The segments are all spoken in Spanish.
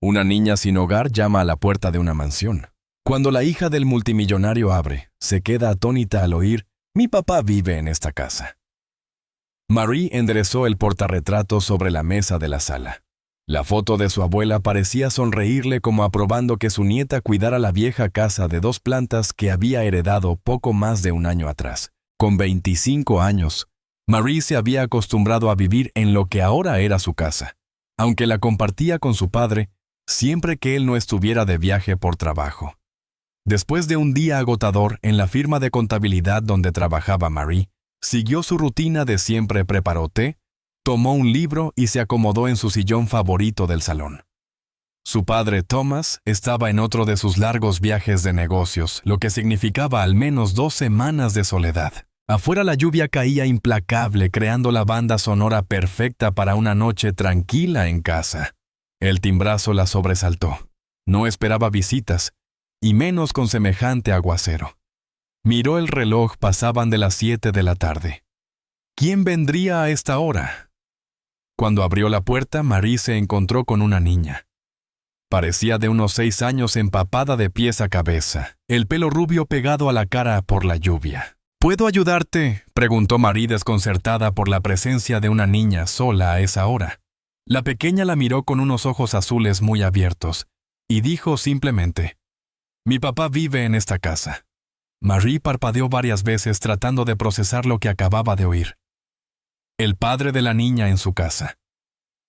Una niña sin hogar llama a la puerta de una mansión. Cuando la hija del multimillonario abre, se queda atónita al oír: «Mi papá vive en esta casa». Marie enderezó el portarretrato sobre la mesa de la sala. La foto de su abuela parecía sonreírle como aprobando que su nieta cuidara la vieja casa de 2 plantas que había heredado poco más de un año atrás. Con 25 años, Marie se había acostumbrado a vivir en lo que ahora era su casa, aunque la compartía con su padre siempre que él no estuviera de viaje por trabajo. Después de un día agotador en la firma de contabilidad donde trabajaba Marie, siguió su rutina de siempre: preparó té, tomó un libro y se acomodó en su sillón favorito del salón. Su padre, Thomas, estaba en otro de sus largos viajes de negocios, lo que significaba al menos 2 semanas de soledad. Afuera la lluvia caía implacable, creando la banda sonora perfecta para una noche tranquila en casa. El timbrazo la sobresaltó. No esperaba visitas, y menos con semejante aguacero. Miró el reloj, pasaban de las 7 de la tarde. ¿Quién vendría a esta hora? Cuando abrió la puerta, Marie se encontró con una niña. Parecía de unos 6 años, empapada de pies a cabeza, el pelo rubio pegado a la cara por la lluvia. «¿Puedo ayudarte?», preguntó Marie, desconcertada por la presencia de una niña sola a esa hora. La pequeña la miró con unos ojos azules muy abiertos y dijo simplemente: «Mi papá vive en esta casa». Marie parpadeó varias veces tratando de procesar lo que acababa de oír. El padre de la niña en su casa.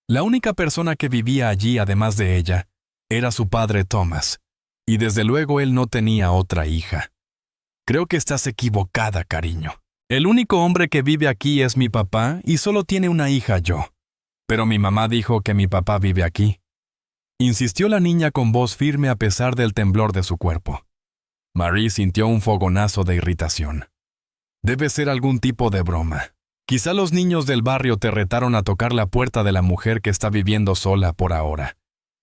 La única persona que vivía allí, además de ella, era su padre Thomas, y desde luego él no tenía otra hija. «Creo que estás equivocada, cariño. El único hombre que vive aquí es mi papá y solo tiene una hija, yo. Pero mi mamá dijo que mi papá vive aquí», insistió la niña con voz firme a pesar del temblor de su cuerpo. Marie sintió un fogonazo de irritación. Debe ser algún tipo de broma. Quizá los niños del barrio te retaron a tocar la puerta de la mujer que está viviendo sola por ahora.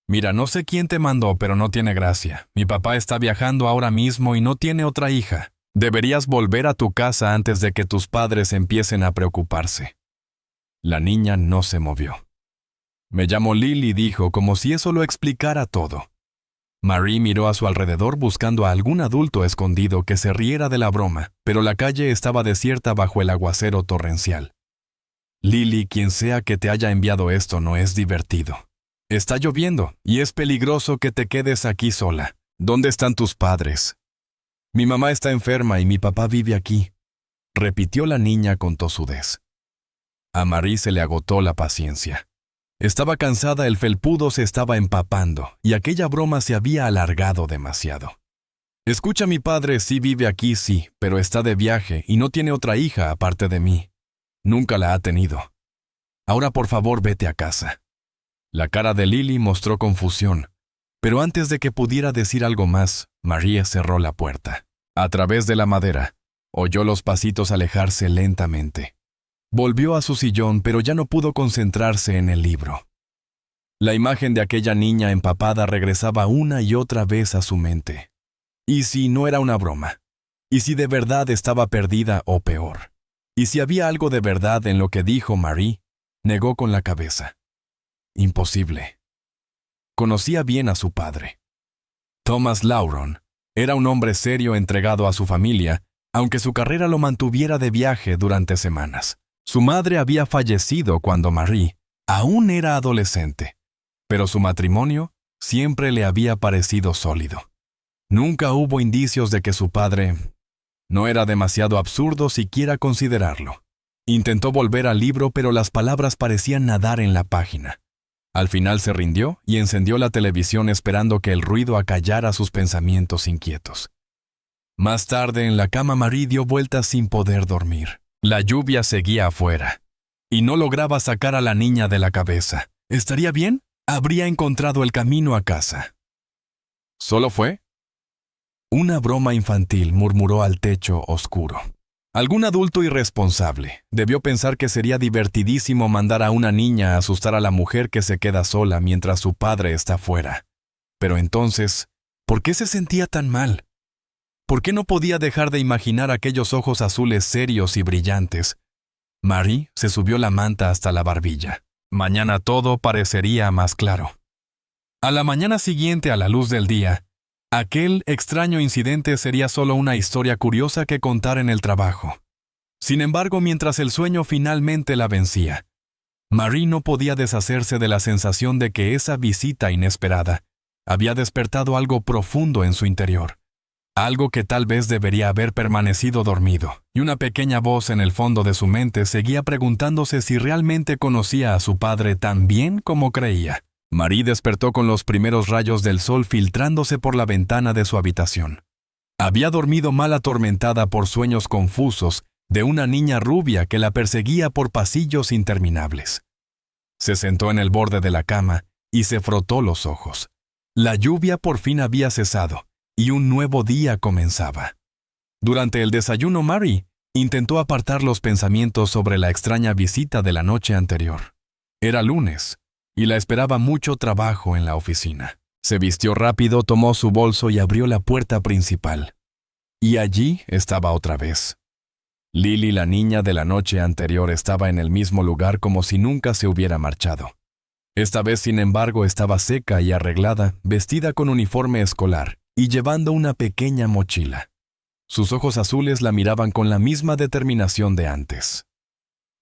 «Mira, no sé quién te mandó, pero no tiene gracia. Mi papá está viajando ahora mismo y no tiene otra hija. Deberías volver a tu casa antes de que tus padres empiecen a preocuparse». La niña no se movió. «Me llamo Lily», dijo, como si eso lo explicara todo. Marie miró a su alrededor buscando a algún adulto escondido que se riera de la broma, pero la calle estaba desierta bajo el aguacero torrencial. «Lily, quien sea que te haya enviado esto no es divertido. Está lloviendo y es peligroso que te quedes aquí sola. ¿Dónde están tus padres?» «Mi mamá está enferma y mi papá vive aquí», repitió la niña con tosudez. A Marie se le agotó la paciencia. Estaba cansada, el felpudo se estaba empapando y aquella broma se había alargado demasiado. «Escucha, mi padre sí vive aquí, sí, pero está de viaje y no tiene otra hija aparte de mí. Nunca la ha tenido. Ahora, por favor, vete a casa». La cara de Lily mostró confusión, pero antes de que pudiera decir algo más, Marie cerró la puerta. A través de la madera, oyó los pasitos alejarse lentamente. Volvió a su sillón, pero ya no pudo concentrarse en el libro. La imagen de aquella niña empapada regresaba una y otra vez a su mente. ¿Y si no era una broma? ¿Y si de verdad estaba perdida o peor? ¿Y si había algo de verdad en lo que dijo Marie? Negó con la cabeza. Imposible. Conocía bien a su padre. Thomas Lauron era un hombre serio, entregado a su familia, aunque su carrera lo mantuviera de viaje durante semanas. Su madre había fallecido cuando Marie aún era adolescente, pero su matrimonio siempre le había parecido sólido. Nunca hubo indicios de que su padre no era demasiado absurdo siquiera considerarlo. Intentó volver al libro, pero las palabras parecían nadar en la página. Al final se rindió y encendió la televisión esperando que el ruido acallara sus pensamientos inquietos. Más tarde en la cama Marie dio vueltas sin poder dormir. La lluvia seguía afuera y no lograba sacar a la niña de la cabeza. ¿Estaría bien? Habría encontrado el camino a casa. ¿Solo fue? Una broma infantil, murmuró al techo oscuro. Algún adulto irresponsable debió pensar que sería divertidísimo mandar a una niña a asustar a la mujer que se queda sola mientras su padre está fuera. Pero entonces, ¿por qué se sentía tan mal? ¿Por qué no podía dejar de imaginar aquellos ojos azules serios y brillantes? Marie se subió la manta hasta la barbilla. Mañana todo parecería más claro. A la mañana siguiente, a la luz del día, aquel extraño incidente sería solo una historia curiosa que contar en el trabajo. Sin embargo, mientras el sueño finalmente la vencía, Marie no podía deshacerse de la sensación de que esa visita inesperada había despertado algo profundo en su interior, algo que tal vez debería haber permanecido dormido, y una pequeña voz en el fondo de su mente seguía preguntándose si realmente conocía a su padre tan bien como creía. Marie despertó con los primeros rayos del sol filtrándose por la ventana de su habitación. Había dormido mal, atormentada por sueños confusos de una niña rubia que la perseguía por pasillos interminables. Se sentó en el borde de la cama y se frotó los ojos. La lluvia por fin había cesado y un nuevo día comenzaba. Durante el desayuno, Marie intentó apartar los pensamientos sobre la extraña visita de la noche anterior. Era lunes y la esperaba mucho trabajo en la oficina. Se vistió rápido, tomó su bolso y abrió la puerta principal. Y allí estaba otra vez. Lily, la niña de la noche anterior, estaba en el mismo lugar como si nunca se hubiera marchado. Esta vez, sin embargo, estaba seca y arreglada, vestida con uniforme escolar y llevando una pequeña mochila. Sus ojos azules la miraban con la misma determinación de antes.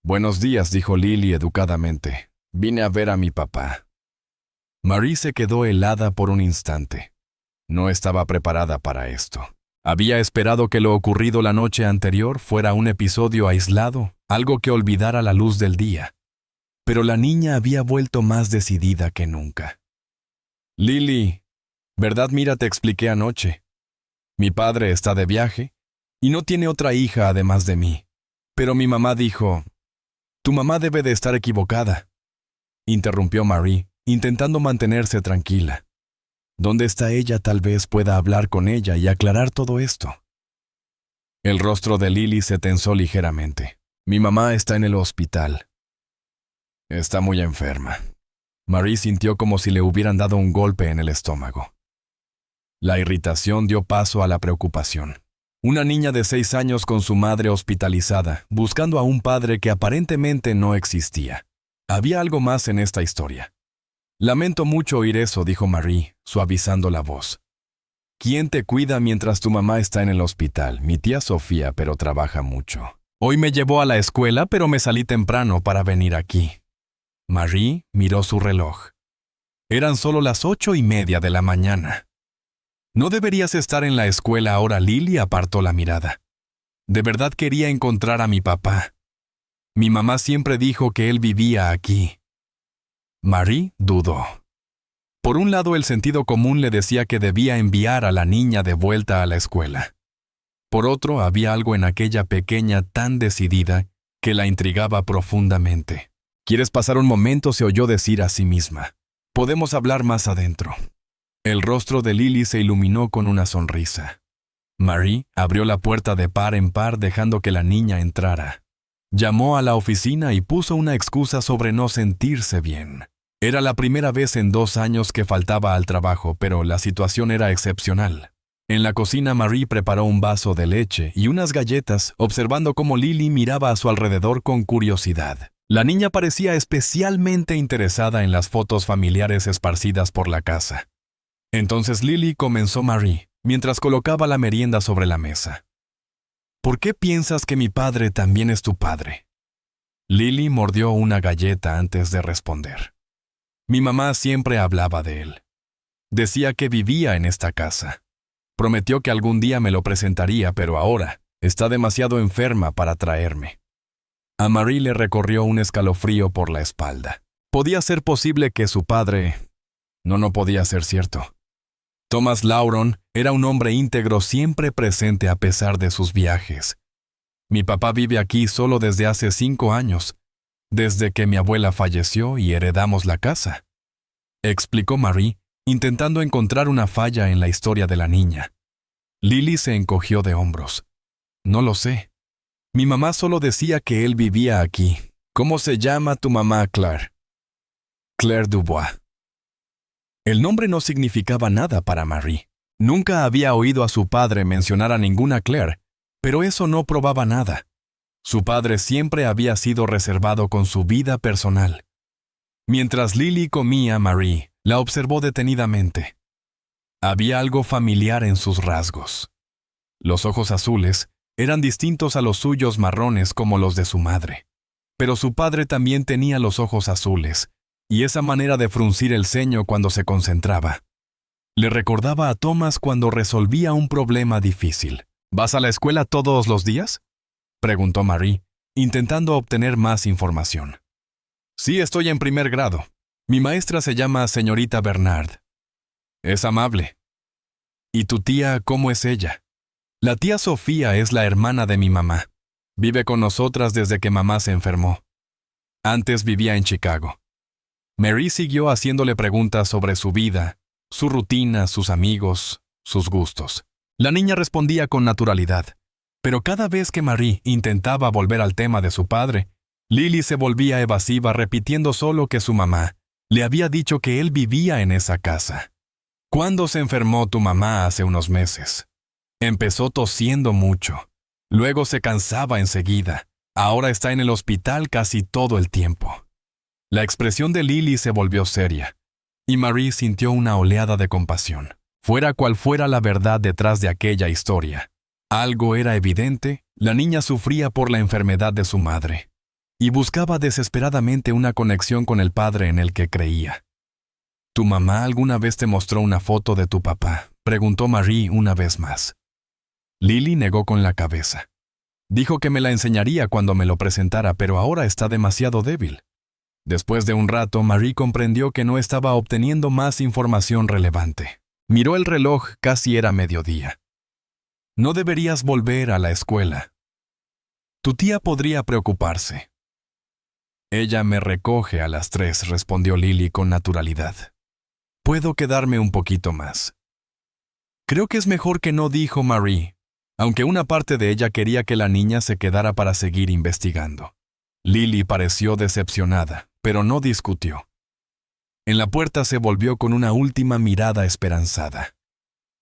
«Buenos días», dijo Lily educadamente. «Vine a ver a mi papá». Marie se quedó helada por un instante. No estaba preparada para esto. Había esperado que lo ocurrido la noche anterior fuera un episodio aislado, algo que olvidara la luz del día. Pero la niña había vuelto más decidida que nunca. «Lily, ¿verdad? Mira, te expliqué anoche. Mi padre está de viaje y no tiene otra hija además de mí. Pero mi mamá dijo, tu mamá debe de estar equivocada», interrumpió Marie, intentando mantenerse tranquila. ¿Dónde está ella? Tal vez pueda hablar con ella y aclarar todo esto. El rostro de Lily se tensó ligeramente. «Mi mamá está en el hospital. Está muy enferma». Marie sintió como si le hubieran dado un golpe en el estómago. La irritación dio paso a la preocupación. Una niña de 6 años con su madre hospitalizada, buscando a un padre que aparentemente no existía. Había algo más en esta historia. «Lamento mucho oír eso», dijo Marie, suavizando la voz. «¿Quién te cuida mientras tu mamá está en el hospital? Mi tía Sofía, pero trabaja mucho. Hoy me llevó a la escuela, pero me salí temprano para venir aquí». Marie miró su reloj. Eran solo las 8:30 de la mañana. «¿No deberías estar en la escuela ahora?» Lily apartó la mirada. «De verdad quería encontrar a mi papá. Mi mamá siempre dijo que él vivía aquí». Marie dudó. Por un lado, el sentido común le decía que debía enviar a la niña de vuelta a la escuela. Por otro, había algo en aquella pequeña tan decidida que la intrigaba profundamente. «¿Quieres pasar un momento?», se oyó decir a sí misma. «Podemos hablar más adentro». El rostro de Lily se iluminó con una sonrisa. Marie abrió la puerta de par en par dejando que la niña entrara. Llamó a la oficina y puso una excusa sobre no sentirse bien. Era la primera vez en 2 años que faltaba al trabajo, pero la situación era excepcional. En la cocina, Marie preparó un vaso de leche y unas galletas, observando cómo Lily miraba a su alrededor con curiosidad. La niña parecía especialmente interesada en las fotos familiares esparcidas por la casa. Entonces Lily, comenzó Marie, mientras colocaba la merienda sobre la mesa. «¿Por qué piensas que mi padre también es tu padre?» Lily mordió una galleta antes de responder. «Mi mamá siempre hablaba de él. Decía que vivía en esta casa. Prometió que algún día me lo presentaría, pero ahora está demasiado enferma para traerme». A Marie le recorrió un escalofrío por la espalda. Podía ser posible que su padre... No podía ser cierto. Thomas Lauron era un hombre íntegro, siempre presente a pesar de sus viajes. «Mi papá vive aquí solo desde hace 5 años, desde que mi abuela falleció y heredamos la casa», explicó Marie, intentando encontrar una falla en la historia de la niña. Lily se encogió de hombros. «No lo sé. Mi mamá solo decía que él vivía aquí. ¿Cómo se llama tu mamá, Claire?» «Claire Dubois». El nombre no significaba nada para Marie. Nunca había oído a su padre mencionar a ninguna Claire, pero eso no probaba nada. Su padre siempre había sido reservado con su vida personal. Mientras Lily comía, Marie La observó detenidamente. Había algo familiar en sus rasgos. Los ojos azules eran distintos a los suyos marrones como los de su madre. Pero su padre también tenía los ojos azules, y esa manera de fruncir el ceño cuando se concentraba. Le recordaba a Thomas cuando resolvía un problema difícil. ¿Vas a la escuela todos los días?, preguntó Marie, intentando obtener más información. Sí, estoy en primer grado. Mi maestra se llama señorita Bernard. Es amable. ¿Y tu tía, cómo es ella? La tía Sofía es la hermana de mi mamá. Vive con nosotras desde que mamá se enfermó. Antes vivía en Chicago. Marie siguió haciéndole preguntas sobre su vida, su rutina, sus amigos, sus gustos. La niña respondía con naturalidad, pero cada vez que Marie intentaba volver al tema de su padre, Lily se volvía evasiva repitiendo solo que su mamá le había dicho que él vivía en esa casa. ¿Cuándo se enfermó tu mamá hace unos meses? Empezó tosiendo mucho. Luego se cansaba enseguida. Ahora está en el hospital casi todo el tiempo. La expresión de Lily se volvió seria, y Marie sintió una oleada de compasión. Fuera cual fuera la verdad detrás de aquella historia, algo era evidente: la niña sufría por la enfermedad de su madre, y buscaba desesperadamente una conexión con el padre en el que creía. ¿Tu mamá alguna vez te mostró una foto de tu papá?, preguntó Marie una vez más. Lily negó con la cabeza. Dijo que me la enseñaría cuando me lo presentara, pero ahora está demasiado débil. Después de un rato, Marie comprendió que no estaba obteniendo más información relevante. Miró el reloj, casi era mediodía. No deberías volver a la escuela. Tu tía podría preocuparse. Ella me recoge a las 3, respondió Lily con naturalidad. Puedo quedarme un poquito más. Creo que es mejor que no, dijo Marie, aunque una parte de ella quería que la niña se quedara para seguir investigando. Lily pareció decepcionada, pero no discutió. En la puerta se volvió con una última mirada esperanzada.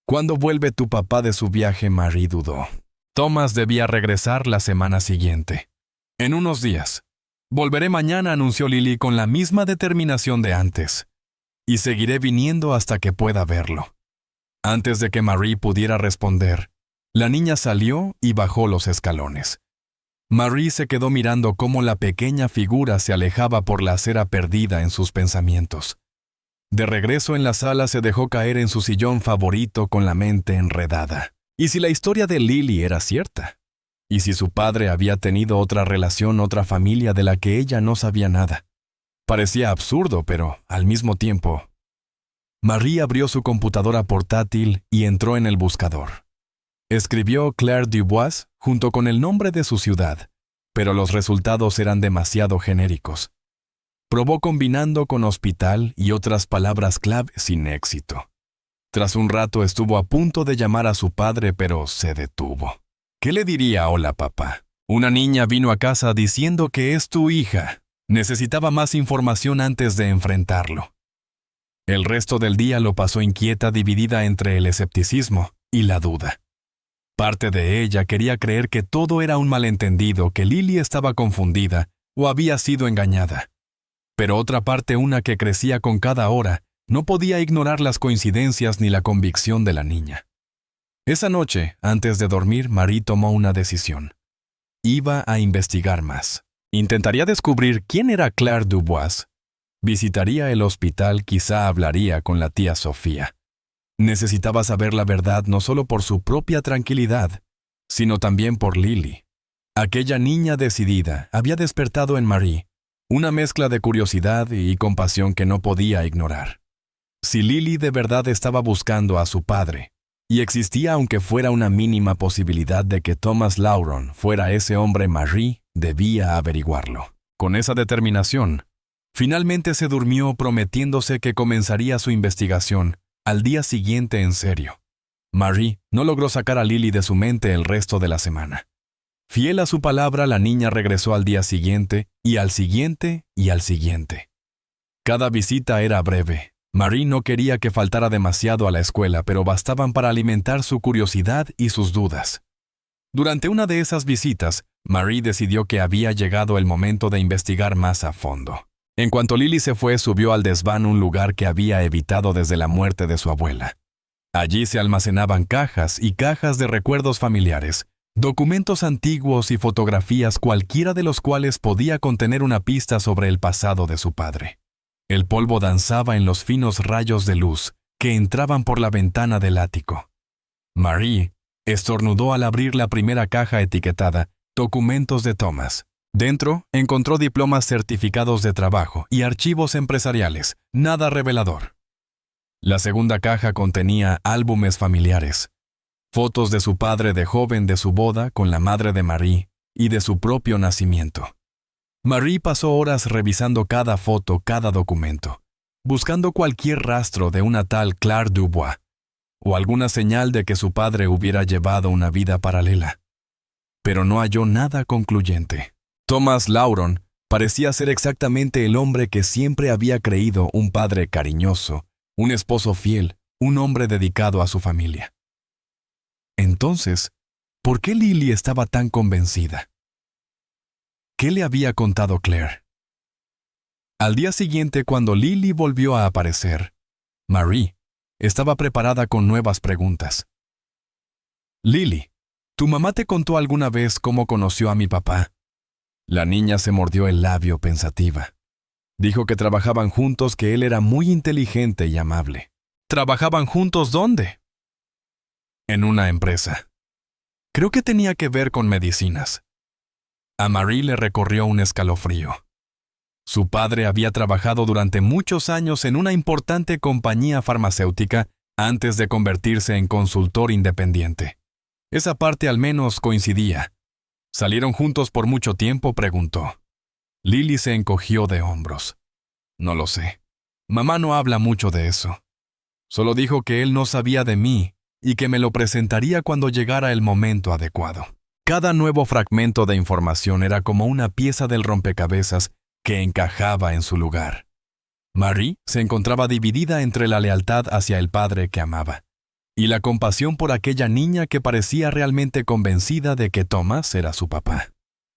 ¿Cuándo vuelve tu papá de su viaje?, Marie dudó. Thomas debía regresar la semana siguiente. En unos días. Volveré mañana, anunció Lily con la misma determinación de antes. Y seguiré viniendo hasta que pueda verlo. Antes de que Marie pudiera responder, la niña salió y bajó los escalones. Marie se quedó mirando cómo la pequeña figura se alejaba por la acera perdida en sus pensamientos. De regreso en la sala se dejó caer en su sillón favorito con la mente enredada. ¿Y si la historia de Lily era cierta? ¿Y si su padre había tenido otra relación, otra familia de la que ella no sabía nada? Parecía absurdo, pero al mismo tiempo. Marie abrió su computadora portátil y entró en el buscador. Escribió Claire Dubois junto con el nombre de su ciudad, pero los resultados eran demasiado genéricos. Probó combinando con hospital y otras palabras clave sin éxito. Tras un rato estuvo a punto de llamar a su padre, pero se detuvo. ¿Qué le diría? Hola, papá. Una niña vino a casa diciendo que es tu hija. Necesitaba más información antes de enfrentarlo. El resto del día lo pasó inquieta, dividida entre el escepticismo y la duda. Parte de ella quería creer que todo era un malentendido, que Lily estaba confundida o había sido engañada. Pero otra parte, una que crecía con cada hora, no podía ignorar las coincidencias ni la convicción de la niña. Esa noche, antes de dormir, Marie tomó una decisión. Iba a investigar más. Intentaría descubrir quién era Claire Dubois. Visitaría el hospital, quizá hablaría con la tía Sofía. Necesitaba saber la verdad no solo por su propia tranquilidad, sino también por Lily. Aquella niña decidida había despertado en Marie una mezcla de curiosidad y compasión que no podía ignorar. Si Lily de verdad estaba buscando a su padre, y existía aunque fuera una mínima posibilidad de que Thomas Lauron fuera ese hombre, Marie debía averiguarlo. Con esa determinación, finalmente se durmió prometiéndose que comenzaría su investigación al día siguiente en serio. Marie no logró sacar a Lily de su mente el resto de la semana. Fiel a su palabra, la niña regresó al día siguiente, y al siguiente, y al siguiente. Cada visita era breve. Marie no quería que faltara demasiado a la escuela, pero bastaban para alimentar su curiosidad y sus dudas. Durante una de esas visitas, Marie decidió que había llegado el momento de investigar más a fondo. En cuanto Lily se fue, subió al desván, un lugar que había evitado desde la muerte de su abuela. Allí se almacenaban cajas y cajas de recuerdos familiares, documentos antiguos y fotografías, cualquiera de los cuales podía contener una pista sobre el pasado de su padre. El polvo danzaba en los finos rayos de luz que entraban por la ventana del ático. Marie estornudó al abrir la primera caja etiquetada «Documentos de Thomas». Dentro encontró diplomas, certificados de trabajo y archivos empresariales, nada revelador. La segunda caja contenía álbumes familiares, fotos de su padre de joven, de su boda con la madre de Marie y de su propio nacimiento. Marie pasó horas revisando cada foto, cada documento, buscando cualquier rastro de una tal Claire Dubois o alguna señal de que su padre hubiera llevado una vida paralela. Pero no halló nada concluyente. Thomas Lauron parecía ser exactamente el hombre que siempre había creído: un padre cariñoso, un esposo fiel, un hombre dedicado a su familia. Entonces, ¿por qué Lily estaba tan convencida? ¿Qué le había contado Claire? Al día siguiente, cuando Lily volvió a aparecer, Marie estaba preparada con nuevas preguntas. «Lily, ¿tu mamá te contó alguna vez cómo conoció a mi papá?» La niña se mordió el labio pensativa. Dijo que trabajaban juntos, que él era muy inteligente y amable. ¿Trabajaban juntos dónde? En una empresa. Creo que tenía que ver con medicinas. A Marie le recorrió un escalofrío. Su padre había trabajado durante muchos años en una importante compañía farmacéutica antes de convertirse en consultor independiente. Esa parte al menos coincidía. ¿Salieron juntos por mucho tiempo?, preguntó. Lily se encogió de hombros. No lo sé. Mamá no habla mucho de eso. Solo dijo que él no sabía de mí y que me lo presentaría cuando llegara el momento adecuado. Cada nuevo fragmento de información era como una pieza del rompecabezas que encajaba en su lugar. Marie se encontraba dividida entre la lealtad hacia el padre que amaba y la compasión por aquella niña que parecía realmente convencida de que Thomas era su papá.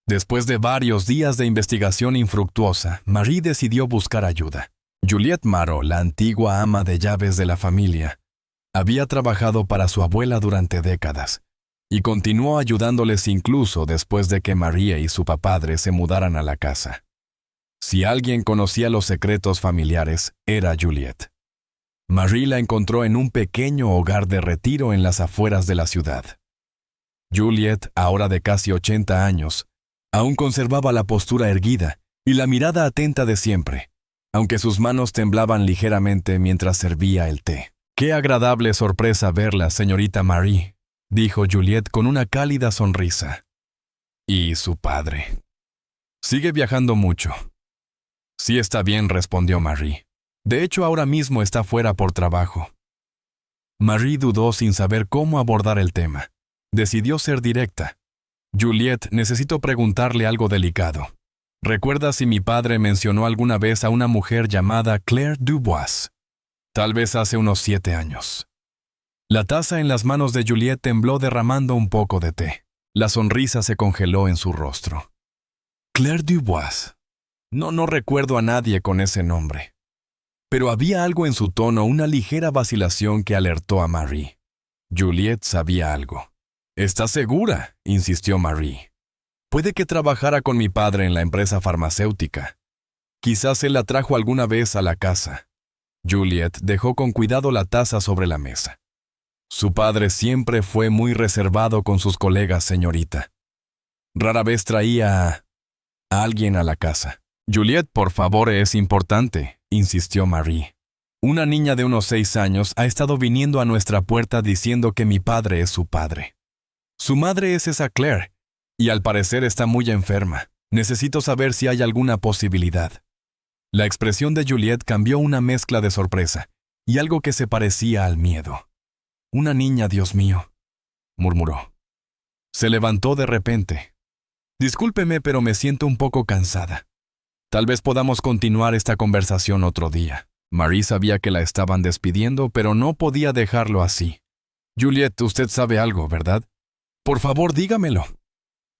Después de varios días de investigación infructuosa, Marie decidió buscar ayuda. Juliette Marot, la antigua ama de llaves de la familia, había trabajado para su abuela durante décadas y continuó ayudándoles incluso después de que Marie y su padre se mudaran a la casa. Si alguien conocía los secretos familiares, era Juliette. Marie la encontró en un pequeño hogar de retiro en las afueras de la ciudad. Juliette, ahora de casi 80 años, aún conservaba la postura erguida y la mirada atenta de siempre, aunque sus manos temblaban ligeramente mientras servía el té. «Qué agradable sorpresa verla, señorita Marie», dijo Juliette con una cálida sonrisa. «¿Y su padre? ¿Sigue viajando mucho?» «Sí, está bien», respondió Marie. «De hecho, ahora mismo está fuera por trabajo». Marie dudó sin saber cómo abordar el tema. Decidió ser directa. «Juliette, necesito preguntarle algo delicado. ¿Recuerda si mi padre mencionó alguna vez a una mujer llamada Claire Dubois? Tal vez hace unos 7 años». La taza en las manos de Juliette tembló derramando un poco de té. La sonrisa se congeló en su rostro. «Claire Dubois. No recuerdo a nadie con ese nombre». Pero había algo en su tono, una ligera vacilación que alertó a Marie. Juliette sabía algo. «¿Estás segura?», insistió Marie. «Puede que trabajara con mi padre en la empresa farmacéutica. Quizás él la trajo alguna vez a la casa». Juliette dejó con cuidado la taza sobre la mesa. «Su padre siempre fue muy reservado con sus colegas, señorita. Rara vez traía a alguien a la casa». «Juliette, por favor, es importante», insistió Marie. «Una niña de unos 6 años ha estado viniendo a nuestra puerta diciendo que mi padre es su padre. Su madre es esa Claire, y al parecer está muy enferma. Necesito saber si hay alguna posibilidad». La expresión de Juliette cambió, una mezcla de sorpresa y algo que se parecía al miedo. «Una niña, Dios mío», murmuró. Se levantó de repente. «Discúlpeme, pero me siento un poco cansada. Tal vez podamos continuar esta conversación otro día». Marie sabía que la estaban despidiendo, pero no podía dejarlo así. «Juliette, usted sabe algo, ¿verdad? Por favor, dígamelo».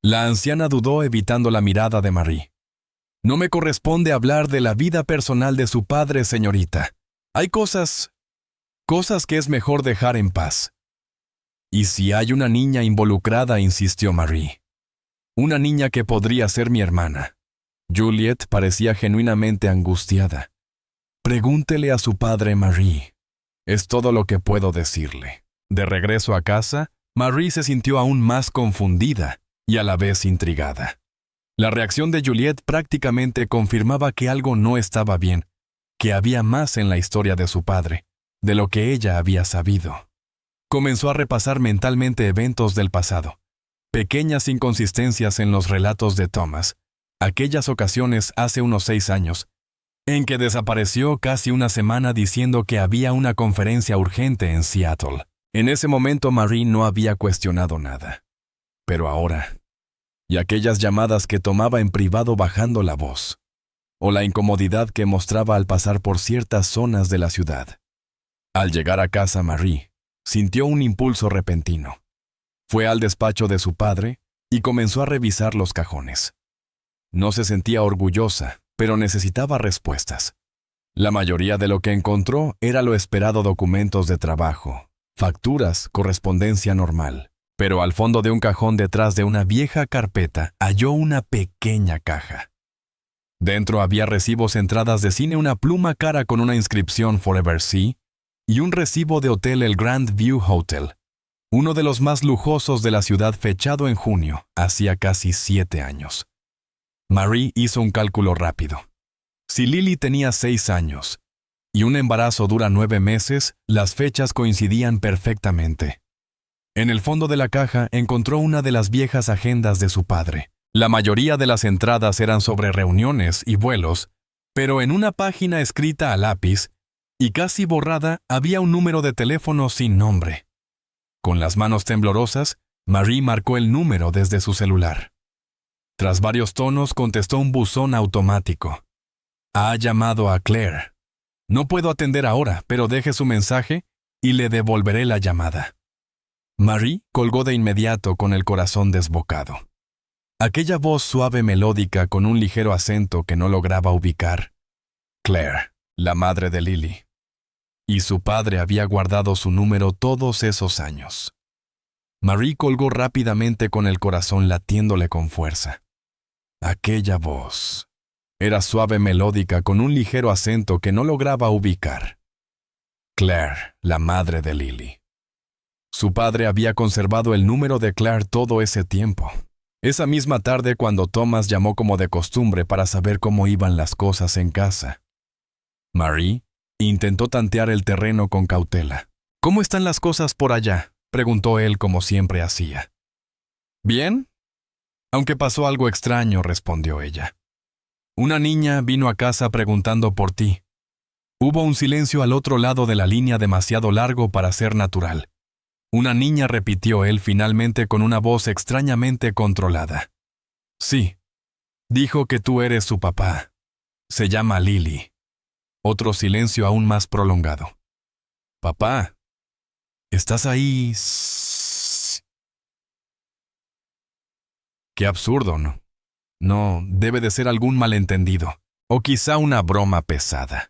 La anciana dudó, evitando la mirada de Marie. No me corresponde hablar de la vida personal de su padre, señorita. Hay cosas que es mejor dejar en paz. Y si hay una niña involucrada, insistió Marie. Una niña que podría ser mi hermana. Juliet parecía genuinamente angustiada. Pregúntele a su padre, Marie. Es todo lo que puedo decirle. De regreso a casa, Marie se sintió aún más confundida y a la vez intrigada. La reacción de Juliet prácticamente confirmaba que algo no estaba bien, que había más en la historia de su padre, de lo que ella había sabido. Comenzó a repasar mentalmente eventos del pasado, pequeñas inconsistencias en los relatos de Thomas, aquellas ocasiones hace unos 6 años, en que desapareció casi una semana diciendo que había una conferencia urgente en Seattle. En ese momento Marie no había cuestionado nada. Pero ahora, y aquellas llamadas que tomaba en privado bajando la voz, o la incomodidad que mostraba al pasar por ciertas zonas de la ciudad. Al llegar a casa, Marie sintió un impulso repentino. Fue al despacho de su padre y comenzó a revisar los cajones. No se sentía orgullosa, pero necesitaba respuestas. La mayoría de lo que encontró era lo esperado: documentos de trabajo, facturas, correspondencia normal. Pero al fondo de un cajón detrás de una vieja carpeta halló una pequeña caja. Dentro había recibos, entradas de cine, una pluma cara con una inscripción Forever Sea y un recibo de hotel, el Grand View Hotel, uno de los más lujosos de la ciudad, fechado en junio, hacía casi 7 años. Marie hizo un cálculo rápido. Si Lily tenía 6 años y un embarazo dura 9 meses, las fechas coincidían perfectamente. En el fondo de la caja encontró una de las viejas agendas de su padre. La mayoría de las entradas eran sobre reuniones y vuelos, pero en una página escrita a lápiz y casi borrada había un número de teléfono sin nombre. Con las manos temblorosas, Marie marcó el número desde su celular. Tras varios tonos contestó un buzón automático. Ha llamado a Claire. No puedo atender ahora, pero deje su mensaje y le devolveré la llamada. Marie colgó de inmediato con el corazón desbocado. Aquella voz suave, melódica, con un ligero acento que no lograba ubicar. Claire, la madre de Lily. Y su padre había guardado su número todos esos años. Marie colgó rápidamente con el corazón latiéndole con fuerza. Aquella voz era suave, melódica, con un ligero acento que no lograba ubicar. Claire, la madre de Lily. Su padre había conservado el número de Claire todo ese tiempo. Esa misma tarde, cuando Thomas llamó como de costumbre para saber cómo iban las cosas en casa, Marie intentó tantear el terreno con cautela. «¿Cómo están las cosas por allá?», preguntó él como siempre hacía. «Bien. Aunque pasó algo extraño», respondió ella. «Una niña vino a casa preguntando por ti». Hubo un silencio al otro lado de la línea, demasiado largo para ser natural. «Una niña», repitió él finalmente con una voz extrañamente controlada. «Sí. Dijo que tú eres su papá. Se llama Lily». Otro silencio aún más prolongado. «Papá, ¿estás ahí?» Qué absurdo, ¿no? No, debe de ser algún malentendido, o quizá una broma pesada.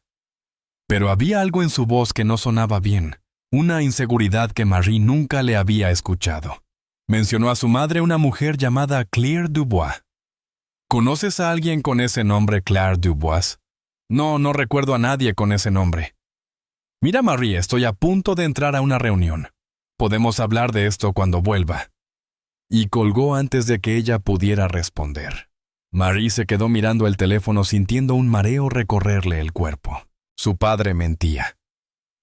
Pero había algo en su voz que no sonaba bien. Una inseguridad que Marie nunca le había escuchado. Mencionó a su madre, una mujer llamada Claire Dubois. ¿Conoces a alguien con ese nombre, Claire Dubois? No, no recuerdo a nadie con ese nombre. Mira, Marie, estoy a punto de entrar a una reunión. Podemos hablar de esto cuando vuelva. Y colgó antes de que ella pudiera responder. Marie se quedó mirando el teléfono, sintiendo un mareo recorrerle el cuerpo. Su padre mentía.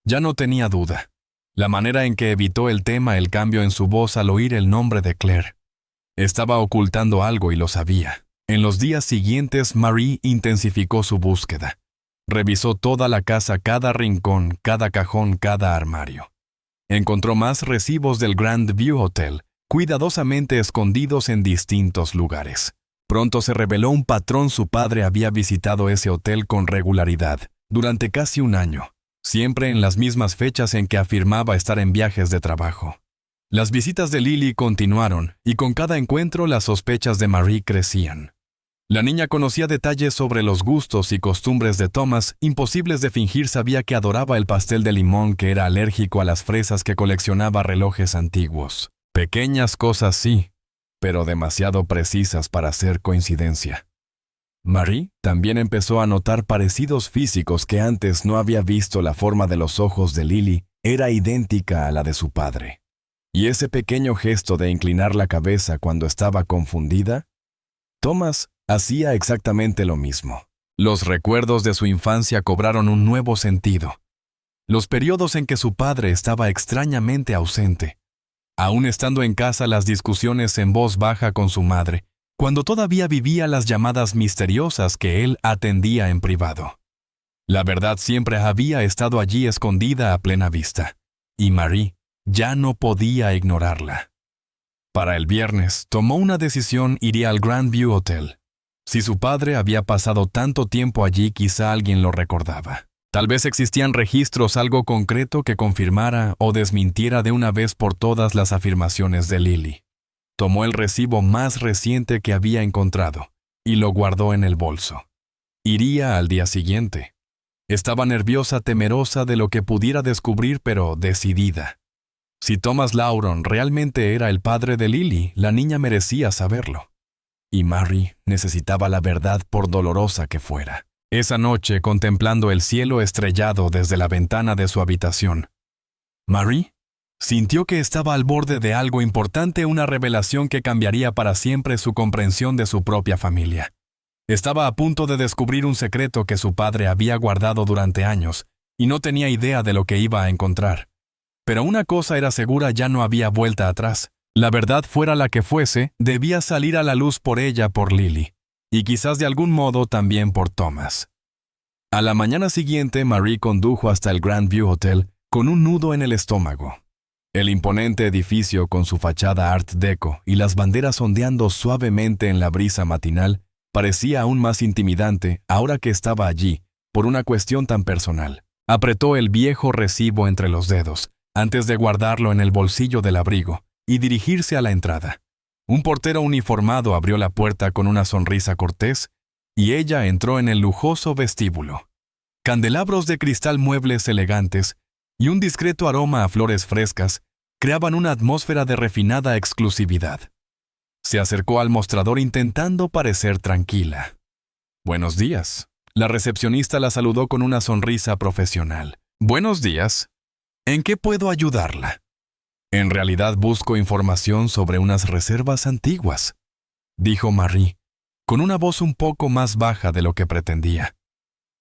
Ya no tenía duda. La manera en que evitó el tema, el cambio en su voz al oír el nombre de Claire. Estaba ocultando algo y lo sabía. En los días siguientes, Marie intensificó su búsqueda. Revisó toda la casa, cada rincón, cada cajón, cada armario. Encontró más recibos del Grand View Hotel, cuidadosamente escondidos en distintos lugares. Pronto se reveló un patrón: su padre había visitado ese hotel con regularidad, durante casi un año. Siempre en las mismas fechas en que afirmaba estar en viajes de trabajo. Las visitas de Lily continuaron, y con cada encuentro las sospechas de Marie crecían. La niña conocía detalles sobre los gustos y costumbres de Thomas, imposibles de fingir. Sabía que adoraba el pastel de limón, que era alérgico a las fresas, que coleccionaba relojes antiguos. Pequeñas cosas sí, pero demasiado precisas para ser coincidencia. Marie también empezó a notar parecidos físicos que antes no había visto. La forma de los ojos de Lily era idéntica a la de su padre. Y ese pequeño gesto de inclinar la cabeza cuando estaba confundida, Thomas hacía exactamente lo mismo. Los recuerdos de su infancia cobraron un nuevo sentido. Los periodos en que su padre estaba extrañamente ausente. Aún estando en casa, las discusiones en voz baja con su madre, cuando todavía vivía las llamadas misteriosas que él atendía en privado. La verdad siempre había estado allí escondida a plena vista, y Marie ya no podía ignorarla. Para el viernes, tomó una decisión: iría al Grandview Hotel. Si su padre había pasado tanto tiempo allí, quizá alguien lo recordaba. Tal vez existían registros, algo concreto que confirmara o desmintiera de una vez por todas las afirmaciones de Lily. Tomó el recibo más reciente que había encontrado y lo guardó en el bolso. Iría al día siguiente. Estaba nerviosa, temerosa de lo que pudiera descubrir, pero decidida. Si Thomas Lauron realmente era el padre de Lily, la niña merecía saberlo. Y Marie necesitaba la verdad, por dolorosa que fuera. Esa noche, contemplando el cielo estrellado desde la ventana de su habitación, Marie sintió que estaba al borde de algo importante, una revelación que cambiaría para siempre su comprensión de su propia familia. Estaba a punto de descubrir un secreto que su padre había guardado durante años, y no tenía idea de lo que iba a encontrar. Pero una cosa era segura: ya no había vuelta atrás. La verdad, fuera la que fuese, debía salir a la luz por ella, por Lily, y quizás de algún modo también por Thomas. A la mañana siguiente, Marie condujo hasta el Grandview Hotel con un nudo en el estómago. El imponente edificio, con su fachada Art Deco y las banderas ondeando suavemente en la brisa matinal, parecía aún más intimidante ahora que estaba allí, por una cuestión tan personal. Apretó el viejo recibo entre los dedos, antes de guardarlo en el bolsillo del abrigo y dirigirse a la entrada. Un portero uniformado abrió la puerta con una sonrisa cortés, y ella entró en el lujoso vestíbulo. Candelabros de cristal, muebles elegantes y un discreto aroma a flores frescas creaban una atmósfera de refinada exclusividad. Se acercó al mostrador intentando parecer tranquila. «Buenos días». La recepcionista la saludó con una sonrisa profesional. «Buenos días. ¿En qué puedo ayudarla?» «En realidad busco información sobre unas reservas antiguas», dijo Marie, con una voz un poco más baja de lo que pretendía.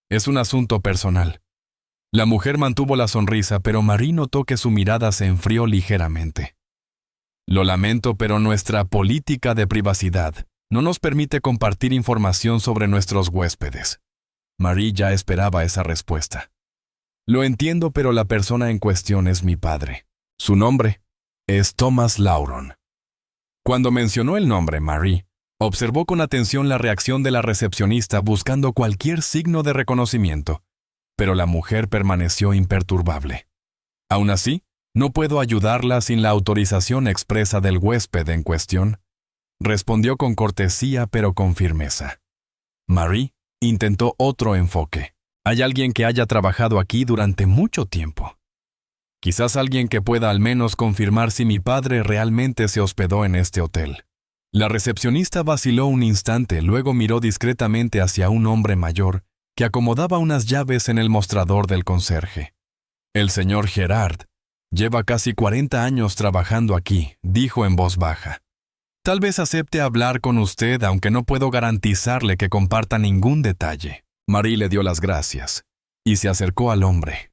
«Es un asunto personal». La mujer mantuvo la sonrisa, pero Marie notó que su mirada se enfrió ligeramente. «Lo lamento, pero nuestra política de privacidad no nos permite compartir información sobre nuestros huéspedes». Marie ya esperaba esa respuesta. «Lo entiendo, pero la persona en cuestión es mi padre. Su nombre es Thomas Lauron». Cuando mencionó el nombre, Marie observó con atención la reacción de la recepcionista, buscando cualquier signo de reconocimiento, pero la mujer permaneció imperturbable. «Aún así, no puedo ayudarla sin la autorización expresa del huésped en cuestión», respondió con cortesía pero con firmeza. Marie intentó otro enfoque. «Hay alguien que haya trabajado aquí durante mucho tiempo. Quizás alguien que pueda al menos confirmar si mi padre realmente se hospedó en este hotel». La recepcionista vaciló un instante, luego miró discretamente hacia un hombre mayor que acomodaba unas llaves en el mostrador del conserje. «El señor Gerard lleva casi 40 años trabajando aquí», dijo en voz baja. «Tal vez acepte hablar con usted, aunque no puedo garantizarle que comparta ningún detalle». Marie le dio las gracias y se acercó al hombre.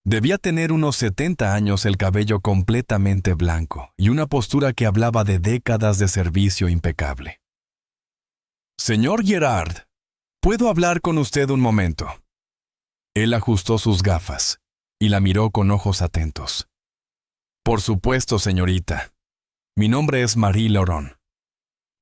Debía tener unos 70 años, el cabello completamente blanco y una postura que hablaba de décadas de servicio impecable. «Señor Gerard, ¿puedo hablar con usted un momento?». Él ajustó sus gafas y la miró con ojos atentos. «Por supuesto, señorita. Mi nombre es Marie Lauron.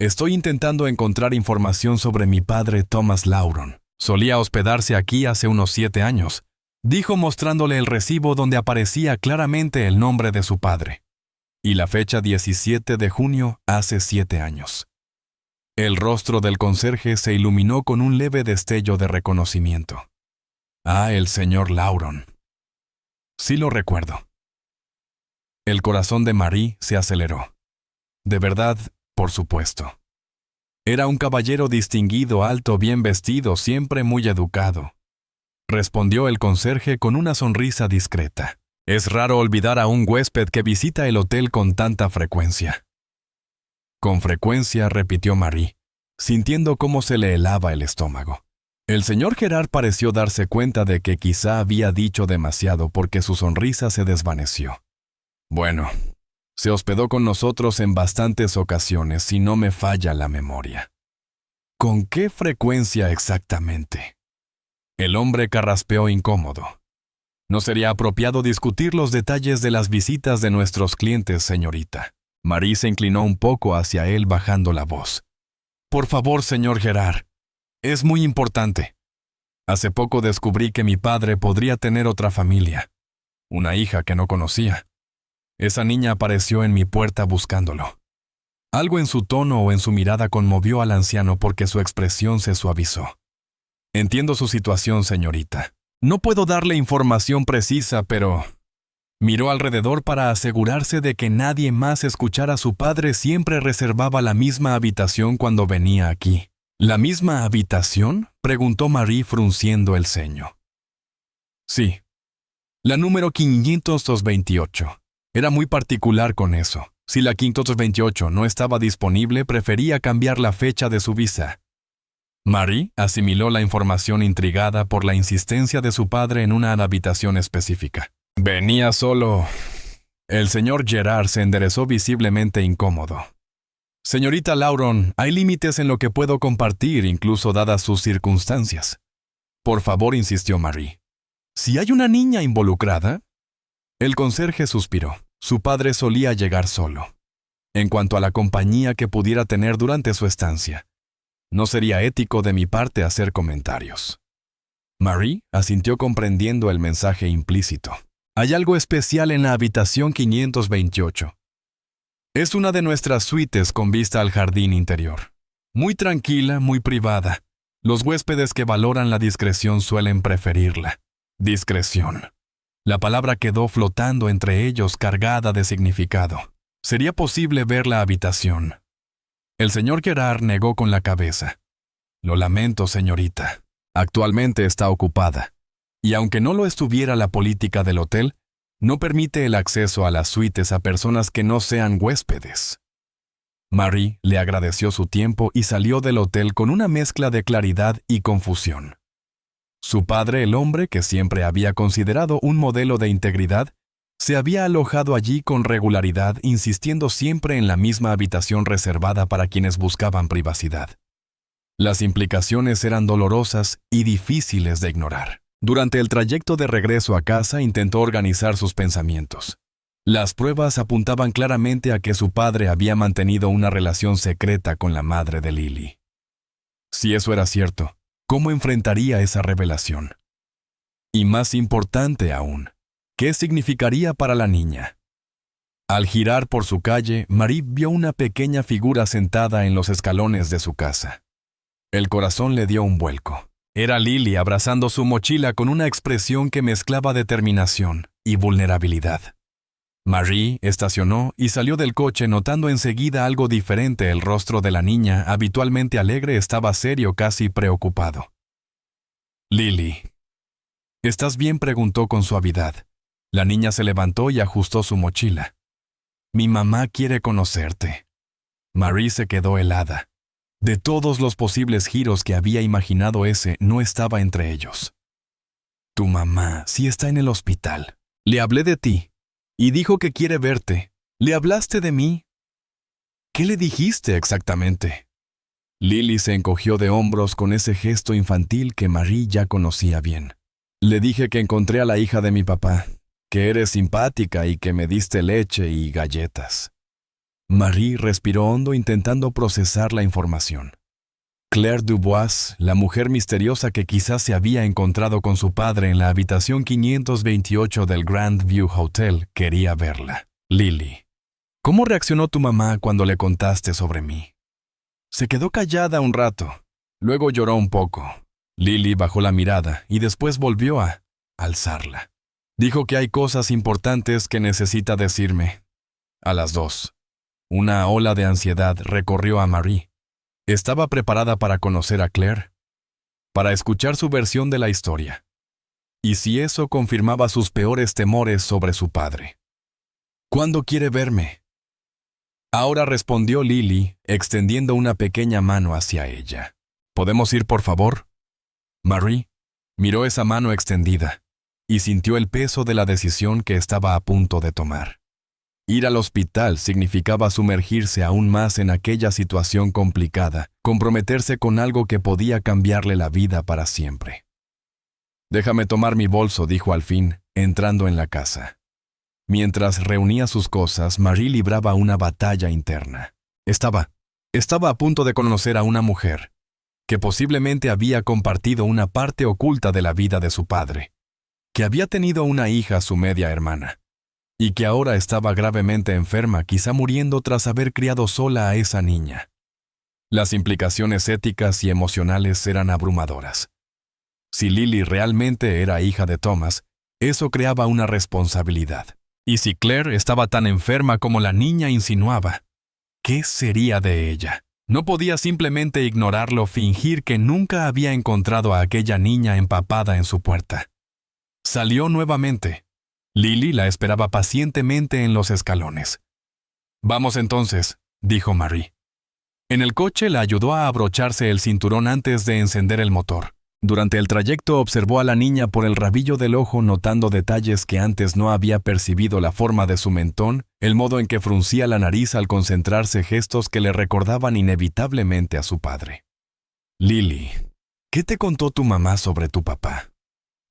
Estoy intentando encontrar información sobre mi padre Thomas Lauron. Solía hospedarse aquí hace unos 7 años», dijo mostrándole el recibo donde aparecía claramente el nombre de su padre. Y la fecha 17 de junio hace 7 años. El rostro del conserje se iluminó con un leve destello de reconocimiento. Ah, el señor Lauron. Sí lo recuerdo. El corazón de Marie se aceleró. De verdad, por supuesto. Era un caballero distinguido, alto, bien vestido, siempre muy educado. Respondió el conserje con una sonrisa discreta. Es raro olvidar a un huésped que visita el hotel con tanta frecuencia. Con frecuencia, repitió Marie, sintiendo cómo se le helaba el estómago. El señor Gerard pareció darse cuenta de que quizá había dicho demasiado porque su sonrisa se desvaneció. Bueno, se hospedó con nosotros en bastantes ocasiones, si no me falla la memoria. ¿Con qué frecuencia exactamente? El hombre carraspeó incómodo. No sería apropiado discutir los detalles de las visitas de nuestros clientes, señorita. Marie se inclinó un poco hacia él bajando la voz. Por favor, señor Gerard. Es muy importante. Hace poco descubrí que mi padre podría tener otra familia. Una hija que no conocía. Esa niña apareció en mi puerta buscándolo. Algo en su tono o en su mirada conmovió al anciano porque su expresión se suavizó. Entiendo su situación, señorita. No puedo darle información precisa, pero... Miró alrededor para asegurarse de que nadie más escuchara a su padre. Siempre reservaba la misma habitación cuando venía aquí. ¿La misma habitación?, preguntó Marie frunciendo el ceño. Sí. La número 528. Era muy particular con eso. Si la 528 no estaba disponible, prefería cambiar la fecha de su visa. Marie asimiló la información intrigada por la insistencia de su padre en una habitación específica. Venía solo. El señor Gerard se enderezó visiblemente incómodo. Señorita Lauron, hay límites en lo que puedo compartir, incluso dadas sus circunstancias. Por favor, insistió Marie. ¿Si hay una niña involucrada? El conserje suspiró. Su padre solía llegar solo. En cuanto a la compañía que pudiera tener durante su estancia, no sería ético de mi parte hacer comentarios. Marie asintió comprendiendo el mensaje implícito. Hay algo especial en la habitación 528. Es una de nuestras suites con vista al jardín interior. Muy tranquila, muy privada. Los huéspedes que valoran la discreción suelen preferirla. Discreción. La palabra quedó flotando entre ellos, cargada de significado. ¿Sería posible ver la habitación? El señor Gerard negó con la cabeza. Lo lamento, señorita. Actualmente está ocupada. Y aunque no lo estuviera la política del hotel, no permite el acceso a las suites a personas que no sean huéspedes. Marie le agradeció su tiempo y salió del hotel con una mezcla de claridad y confusión. Su padre, el hombre que siempre había considerado un modelo de integridad, se había alojado allí con regularidad, insistiendo siempre en la misma habitación reservada para quienes buscaban privacidad. Las implicaciones eran dolorosas y difíciles de ignorar. Durante el trayecto de regreso a casa intentó organizar sus pensamientos. Las pruebas apuntaban claramente a que su padre había mantenido una relación secreta con la madre de Lily. Si eso era cierto, ¿cómo enfrentaría esa revelación? Y más importante aún, ¿qué significaría para la niña? Al girar por su calle, Marie vio una pequeña figura sentada en los escalones de su casa. El corazón le dio un vuelco. Era Lily abrazando su mochila con una expresión que mezclaba determinación y vulnerabilidad. Marie estacionó y salió del coche notando enseguida algo diferente. El rostro de la niña, habitualmente alegre, estaba serio, casi preocupado. «Lily, ¿estás bien?», preguntó con suavidad. La niña se levantó y ajustó su mochila. «Mi mamá quiere conocerte». Marie se quedó helada. De todos los posibles giros que había imaginado, ese no estaba entre ellos. «Tu mamá sí está en el hospital. Le hablé de ti. Y dijo que quiere verte. ¿Le hablaste de mí?» «¿Qué le dijiste exactamente?» Lily se encogió de hombros con ese gesto infantil que Marie ya conocía bien. «Le dije que encontré a la hija de mi papá, que eres simpática y que me diste leche y galletas». Marie respiró hondo intentando procesar la información. Claire Dubois, la mujer misteriosa que quizás se había encontrado con su padre en la habitación 528 del Grand View Hotel, quería verla. «Lily, ¿cómo reaccionó tu mamá cuando le contaste sobre mí?» Se quedó callada un rato. Luego lloró un poco. Lily bajó la mirada y después volvió a alzarla. Dijo que hay cosas importantes que necesita decirme. A las 2. Una ola de ansiedad recorrió a Marie. Estaba preparada para conocer a Claire, para escuchar su versión de la historia. Y si eso confirmaba sus peores temores sobre su padre. ¿Cuándo quiere verme? Ahora respondió Lily, extendiendo una pequeña mano hacia ella. ¿Podemos ir, por favor? Marie miró esa mano extendida y sintió el peso de la decisión que estaba a punto de tomar. Ir al hospital significaba sumergirse aún más en aquella situación complicada, comprometerse con algo que podía cambiarle la vida para siempre. «Déjame tomar mi bolso», dijo al fin, entrando en la casa. Mientras reunía sus cosas, Marie libraba una batalla interna. Estaba a punto de conocer a una mujer que posiblemente había compartido una parte oculta de la vida de su padre, que había tenido una hija, su media hermana, y que ahora estaba gravemente enferma, quizá muriendo tras haber criado sola a esa niña. Las implicaciones éticas y emocionales eran abrumadoras. Si Lily realmente era hija de Thomas, eso creaba una responsabilidad. Y si Claire estaba tan enferma como la niña insinuaba, ¿qué sería de ella? No podía simplemente ignorarlo, fingir que nunca había encontrado a aquella niña empapada en su puerta. Salió nuevamente. Lily la esperaba pacientemente en los escalones. «Vamos entonces», dijo Marie. En el coche la ayudó a abrocharse el cinturón antes de encender el motor. Durante el trayecto observó a la niña por el rabillo del ojo, notando detalles que antes no había percibido: la forma de su mentón, el modo en que fruncía la nariz al concentrarse, gestos que le recordaban inevitablemente a su padre. «Lily, ¿qué te contó tu mamá sobre tu papá?»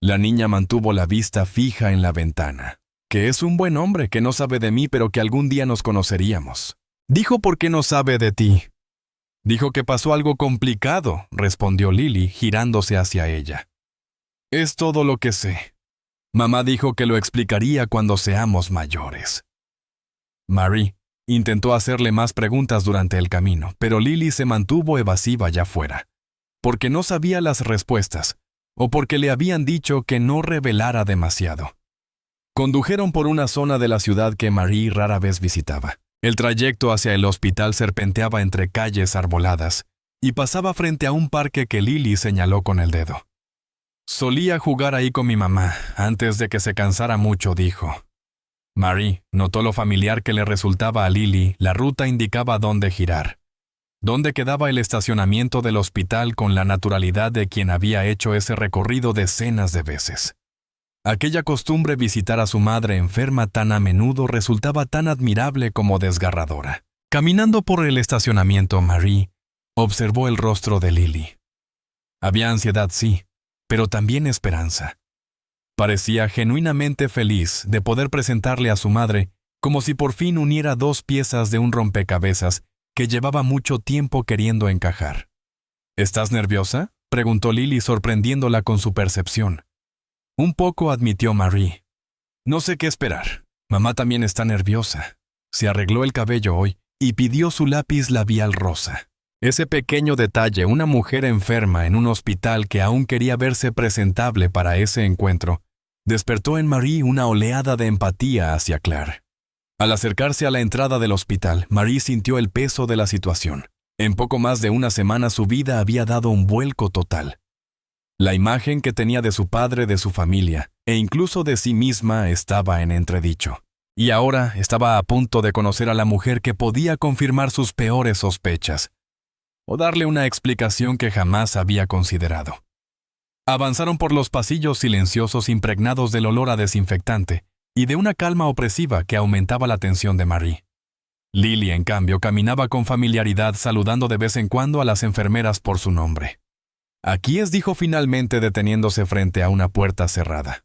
La niña mantuvo la vista fija en la ventana. «Que es un buen hombre, que no sabe de mí, pero que algún día nos conoceríamos». «Dijo por qué no sabe de ti». «Dijo que pasó algo complicado», respondió Lily, girándose hacia ella. «Es todo lo que sé. Mamá dijo que lo explicaría cuando seamos mayores». Marie intentó hacerle más preguntas durante el camino, pero Lily se mantuvo evasiva allá afuera, porque no sabía las respuestas, o porque le habían dicho que no revelara demasiado. Condujeron por una zona de la ciudad que Marie rara vez visitaba. El trayecto hacia el hospital serpenteaba entre calles arboladas y pasaba frente a un parque que Lily señaló con el dedo. «Solía jugar ahí con mi mamá, antes de que se cansara mucho», dijo. Marie notó lo familiar que le resultaba a Lily. La ruta indicaba dónde girar, dónde quedaba el estacionamiento del hospital, con la naturalidad de quien había hecho ese recorrido decenas de veces. Aquella costumbre visitar a su madre enferma tan a menudo resultaba tan admirable como desgarradora. Caminando por el estacionamiento, Marie observó el rostro de Lily. Había ansiedad, sí, pero también esperanza. Parecía genuinamente feliz de poder presentarle a su madre, como si por fin uniera dos piezas de un rompecabezas que llevaba mucho tiempo queriendo encajar. «¿Estás nerviosa?», preguntó Lily, sorprendiéndola con su percepción. «Un poco», admitió Marie. «No sé qué esperar. Mamá también está nerviosa. Se arregló el cabello hoy y pidió su lápiz labial rosa». Ese pequeño detalle, una mujer enferma en un hospital que aún quería verse presentable para ese encuentro, despertó en Marie una oleada de empatía hacia Claire. Al acercarse a la entrada del hospital, Marie sintió el peso de la situación. En poco más de una semana su vida había dado un vuelco total. La imagen que tenía de su padre, de su familia, e incluso de sí misma estaba en entredicho. Y ahora estaba a punto de conocer a la mujer que podía confirmar sus peores sospechas, o darle una explicación que jamás había considerado. Avanzaron por los pasillos silenciosos impregnados del olor a desinfectante y de una calma opresiva que aumentaba la tensión de Marie. Lily, en cambio, caminaba con familiaridad, saludando de vez en cuando a las enfermeras por su nombre. «Aquí es», dijo finalmente, deteniéndose frente a una puerta cerrada.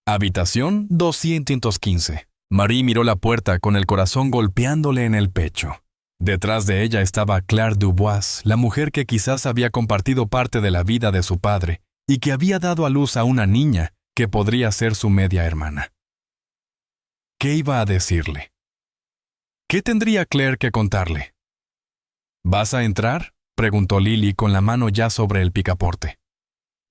«Habitación 215». Marie miró la puerta con el corazón golpeándole en el pecho. Detrás de ella estaba Claire Dubois, la mujer que quizás había compartido parte de la vida de su padre y que había dado a luz a una niña que podría ser su media hermana. ¿Qué iba a decirle? ¿Qué tendría Claire que contarle? ¿Vas a entrar?, preguntó Lily con la mano ya sobre el picaporte.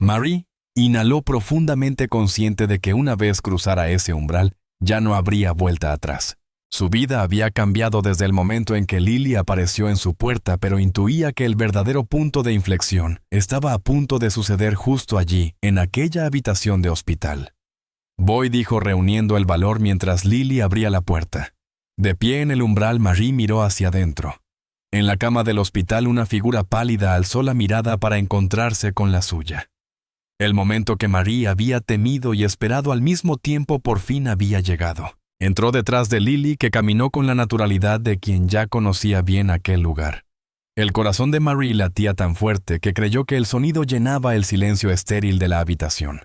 Marie inhaló profundamente, consciente de que una vez cruzara ese umbral, ya no habría vuelta atrás. Su vida había cambiado desde el momento en que Lily apareció en su puerta, pero intuía que el verdadero punto de inflexión estaba a punto de suceder justo allí, en aquella habitación de hospital. Voy, dijo reuniendo el valor mientras Lily abría la puerta. De pie en el umbral, Marie miró hacia adentro. En la cama del hospital, una figura pálida alzó la mirada para encontrarse con la suya. El momento que Marie había temido y esperado al mismo tiempo por fin había llegado. Entró detrás de Lily, que caminó con la naturalidad de quien ya conocía bien aquel lugar. El corazón de Marie latía tan fuerte que creyó que el sonido llenaba el silencio estéril de la habitación.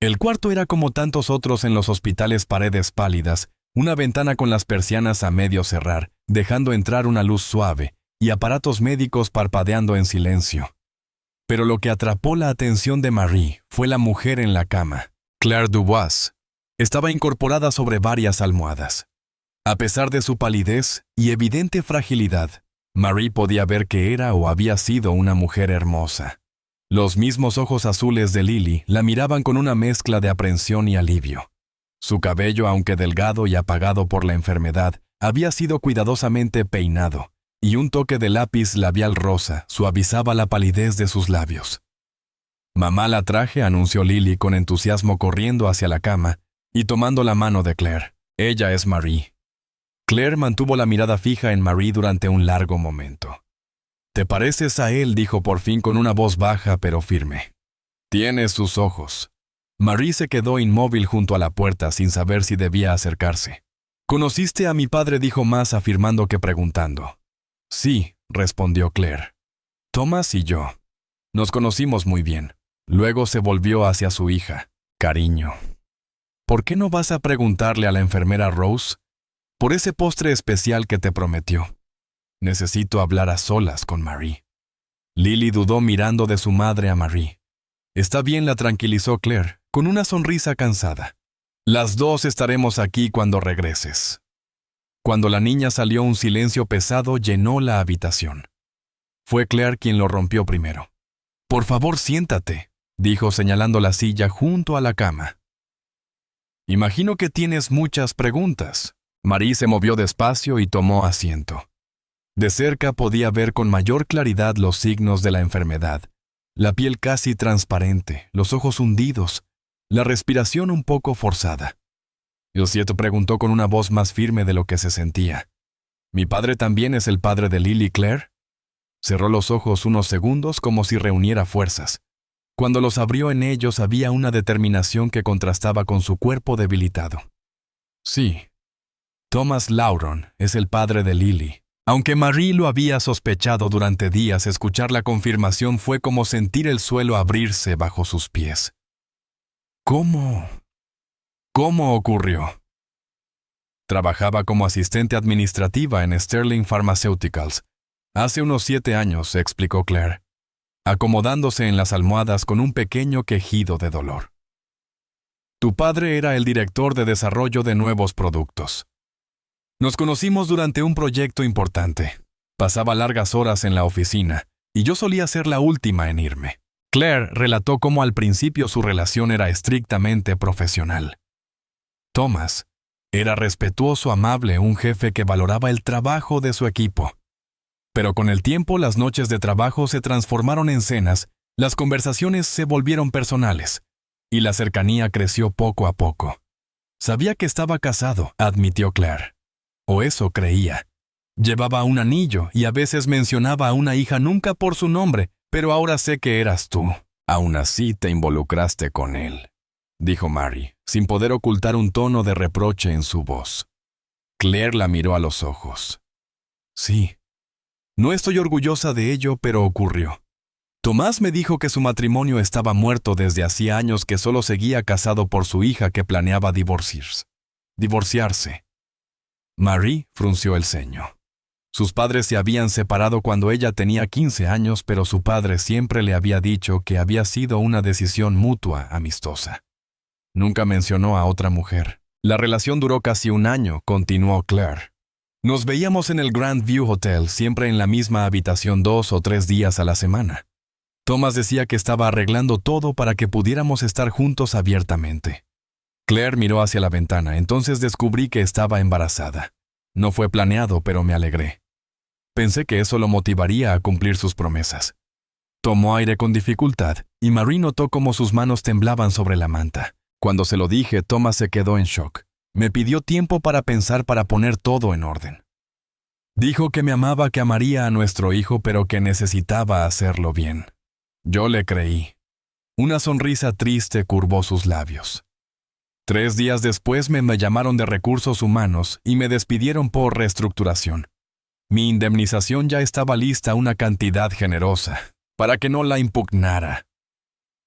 El cuarto era como tantos otros en los hospitales: paredes pálidas, una ventana con las persianas a medio cerrar, dejando entrar una luz suave, y aparatos médicos parpadeando en silencio. Pero lo que atrapó la atención de Marie fue la mujer en la cama. Claire Dubois estaba incorporada sobre varias almohadas. A pesar de su palidez y evidente fragilidad, Marie podía ver que era o había sido una mujer hermosa. Los mismos ojos azules de Lily la miraban con una mezcla de aprensión y alivio. Su cabello, aunque delgado y apagado por la enfermedad, había sido cuidadosamente peinado, y un toque de lápiz labial rosa suavizaba la palidez de sus labios. «Mamá la traje», anunció Lily con entusiasmo, corriendo hacia la cama y tomando la mano de Claire. «Ella es Marie». Claire mantuvo la mirada fija en Marie durante un largo momento. «Te pareces a él», dijo por fin con una voz baja pero firme. «Tienes sus ojos». Marie se quedó inmóvil junto a la puerta sin saber si debía acercarse. «¿Conociste a mi padre?», dijo más afirmando que preguntando. «Sí», respondió Claire. «Thomas y yo. Nos conocimos muy bien». Luego se volvió hacia su hija. «Cariño, ¿por qué no vas a preguntarle a la enfermera Rose por ese postre especial que te prometió? Necesito hablar a solas con Marie». Lily dudó, mirando de su madre a Marie. «Está bien», la tranquilizó Claire, con una sonrisa cansada. «Las dos estaremos aquí cuando regreses». Cuando la niña salió, un silencio pesado llenó la habitación. Fue Claire quien lo rompió primero. «Por favor, siéntate», dijo señalando la silla junto a la cama. «Imagino que tienes muchas preguntas». Marie se movió despacio y tomó asiento. De cerca podía ver con mayor claridad los signos de la enfermedad: la piel casi transparente, los ojos hundidos, la respiración un poco forzada. Ilcieto preguntó con una voz más firme de lo que se sentía: «¿Mi padre también es el padre de Lily, Claire?». Cerró los ojos unos segundos como si reuniera fuerzas. Cuando los abrió, en ellos había una determinación que contrastaba con su cuerpo debilitado. «Sí, Thomas Lauron es el padre de Lily». Aunque Marie lo había sospechado durante días, escuchar la confirmación fue como sentir el suelo abrirse bajo sus pies. «¿Cómo ocurrió?». Trabajaba como asistente administrativa en Sterling Pharmaceuticals. Hace unos 7 años, explicó Claire, acomodándose en las almohadas con un pequeño quejido de dolor. «Tu padre era el director de desarrollo de nuevos productos. Nos conocimos durante un proyecto importante. Pasaba largas horas en la oficina, y yo solía ser la última en irme». Claire relató cómo al principio su relación era estrictamente profesional. Thomas era respetuoso, amable, un jefe que valoraba el trabajo de su equipo. Pero con el tiempo, las noches de trabajo se transformaron en cenas, las conversaciones se volvieron personales, y la cercanía creció poco a poco. «Sabía que estaba casado», admitió Claire. «O eso creía. Llevaba un anillo y a veces mencionaba a una hija, nunca por su nombre, pero ahora sé que eras tú». «Aún así te involucraste con él», dijo Marie, sin poder ocultar un tono de reproche en su voz. Claire la miró a los ojos. «Sí. No estoy orgullosa de ello, pero ocurrió. Tomás me dijo que su matrimonio estaba muerto desde hacía años, que solo seguía casado por su hija, que planeaba divorciarse». Marie frunció el ceño. Sus padres se habían separado cuando ella tenía 15 años, pero su padre siempre le había dicho que había sido una decisión mutua, amistosa. Nunca mencionó a otra mujer. «La relación duró casi un año», continuó Claire. Nos veíamos en el Grand View Hotel, siempre en la misma habitación 2 o 3 días a la semana. Thomas decía que estaba arreglando todo para que pudiéramos estar juntos abiertamente. Claire miró hacia la ventana, entonces descubrí que estaba embarazada. No fue planeado, pero me alegré. Pensé que eso lo motivaría a cumplir sus promesas. Tomó aire con dificultad, y Marie notó cómo sus manos temblaban sobre la manta. Cuando se lo dije, Thomas se quedó en shock. Me pidió tiempo para pensar para poner todo en orden. Dijo que me amaba, que amaría a nuestro hijo, pero que necesitaba hacerlo bien. Yo le creí. Una sonrisa triste curvó sus labios. 3 días después me llamaron de Recursos Humanos y me despidieron por reestructuración. Mi indemnización ya estaba lista, una cantidad generosa, para que no la impugnara.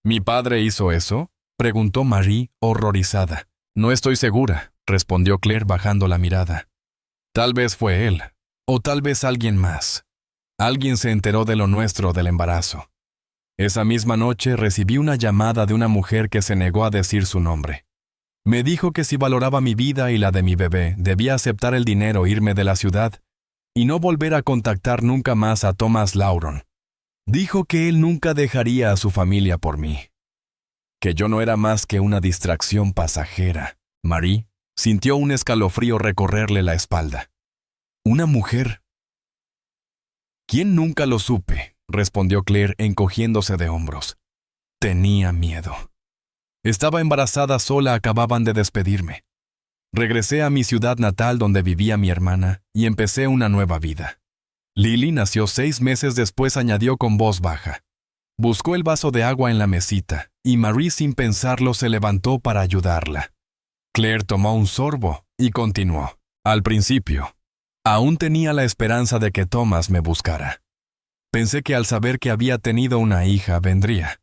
¿Mi padre hizo eso?, preguntó Marie, horrorizada. No estoy segura, respondió Claire bajando la mirada. Tal vez fue él, o tal vez alguien más. Alguien se enteró de lo nuestro del embarazo. Esa misma noche recibí una llamada de una mujer que se negó a decir su nombre. Me dijo que si valoraba mi vida y la de mi bebé, debía aceptar el dinero, irme de la ciudad y no volver a contactar nunca más a Thomas Lauron. Dijo que él nunca dejaría a su familia por mí. Que yo no era más que una distracción pasajera. Marie sintió un escalofrío recorrerle la espalda. ¿Una mujer? ¿Quién? Nunca lo supe, respondió Claire encogiéndose de hombros. Tenía miedo. Estaba embarazada sola, acababan de despedirme. Regresé a mi ciudad natal donde vivía mi hermana y empecé una nueva vida. Lily nació 6 meses después, añadió con voz baja. Buscó el vaso de agua en la mesita y Marie sin pensarlo se levantó para ayudarla. Claire tomó un sorbo y continuó. Al principio, aún tenía la esperanza de que Thomas me buscara. Pensé que al saber que había tenido una hija vendría.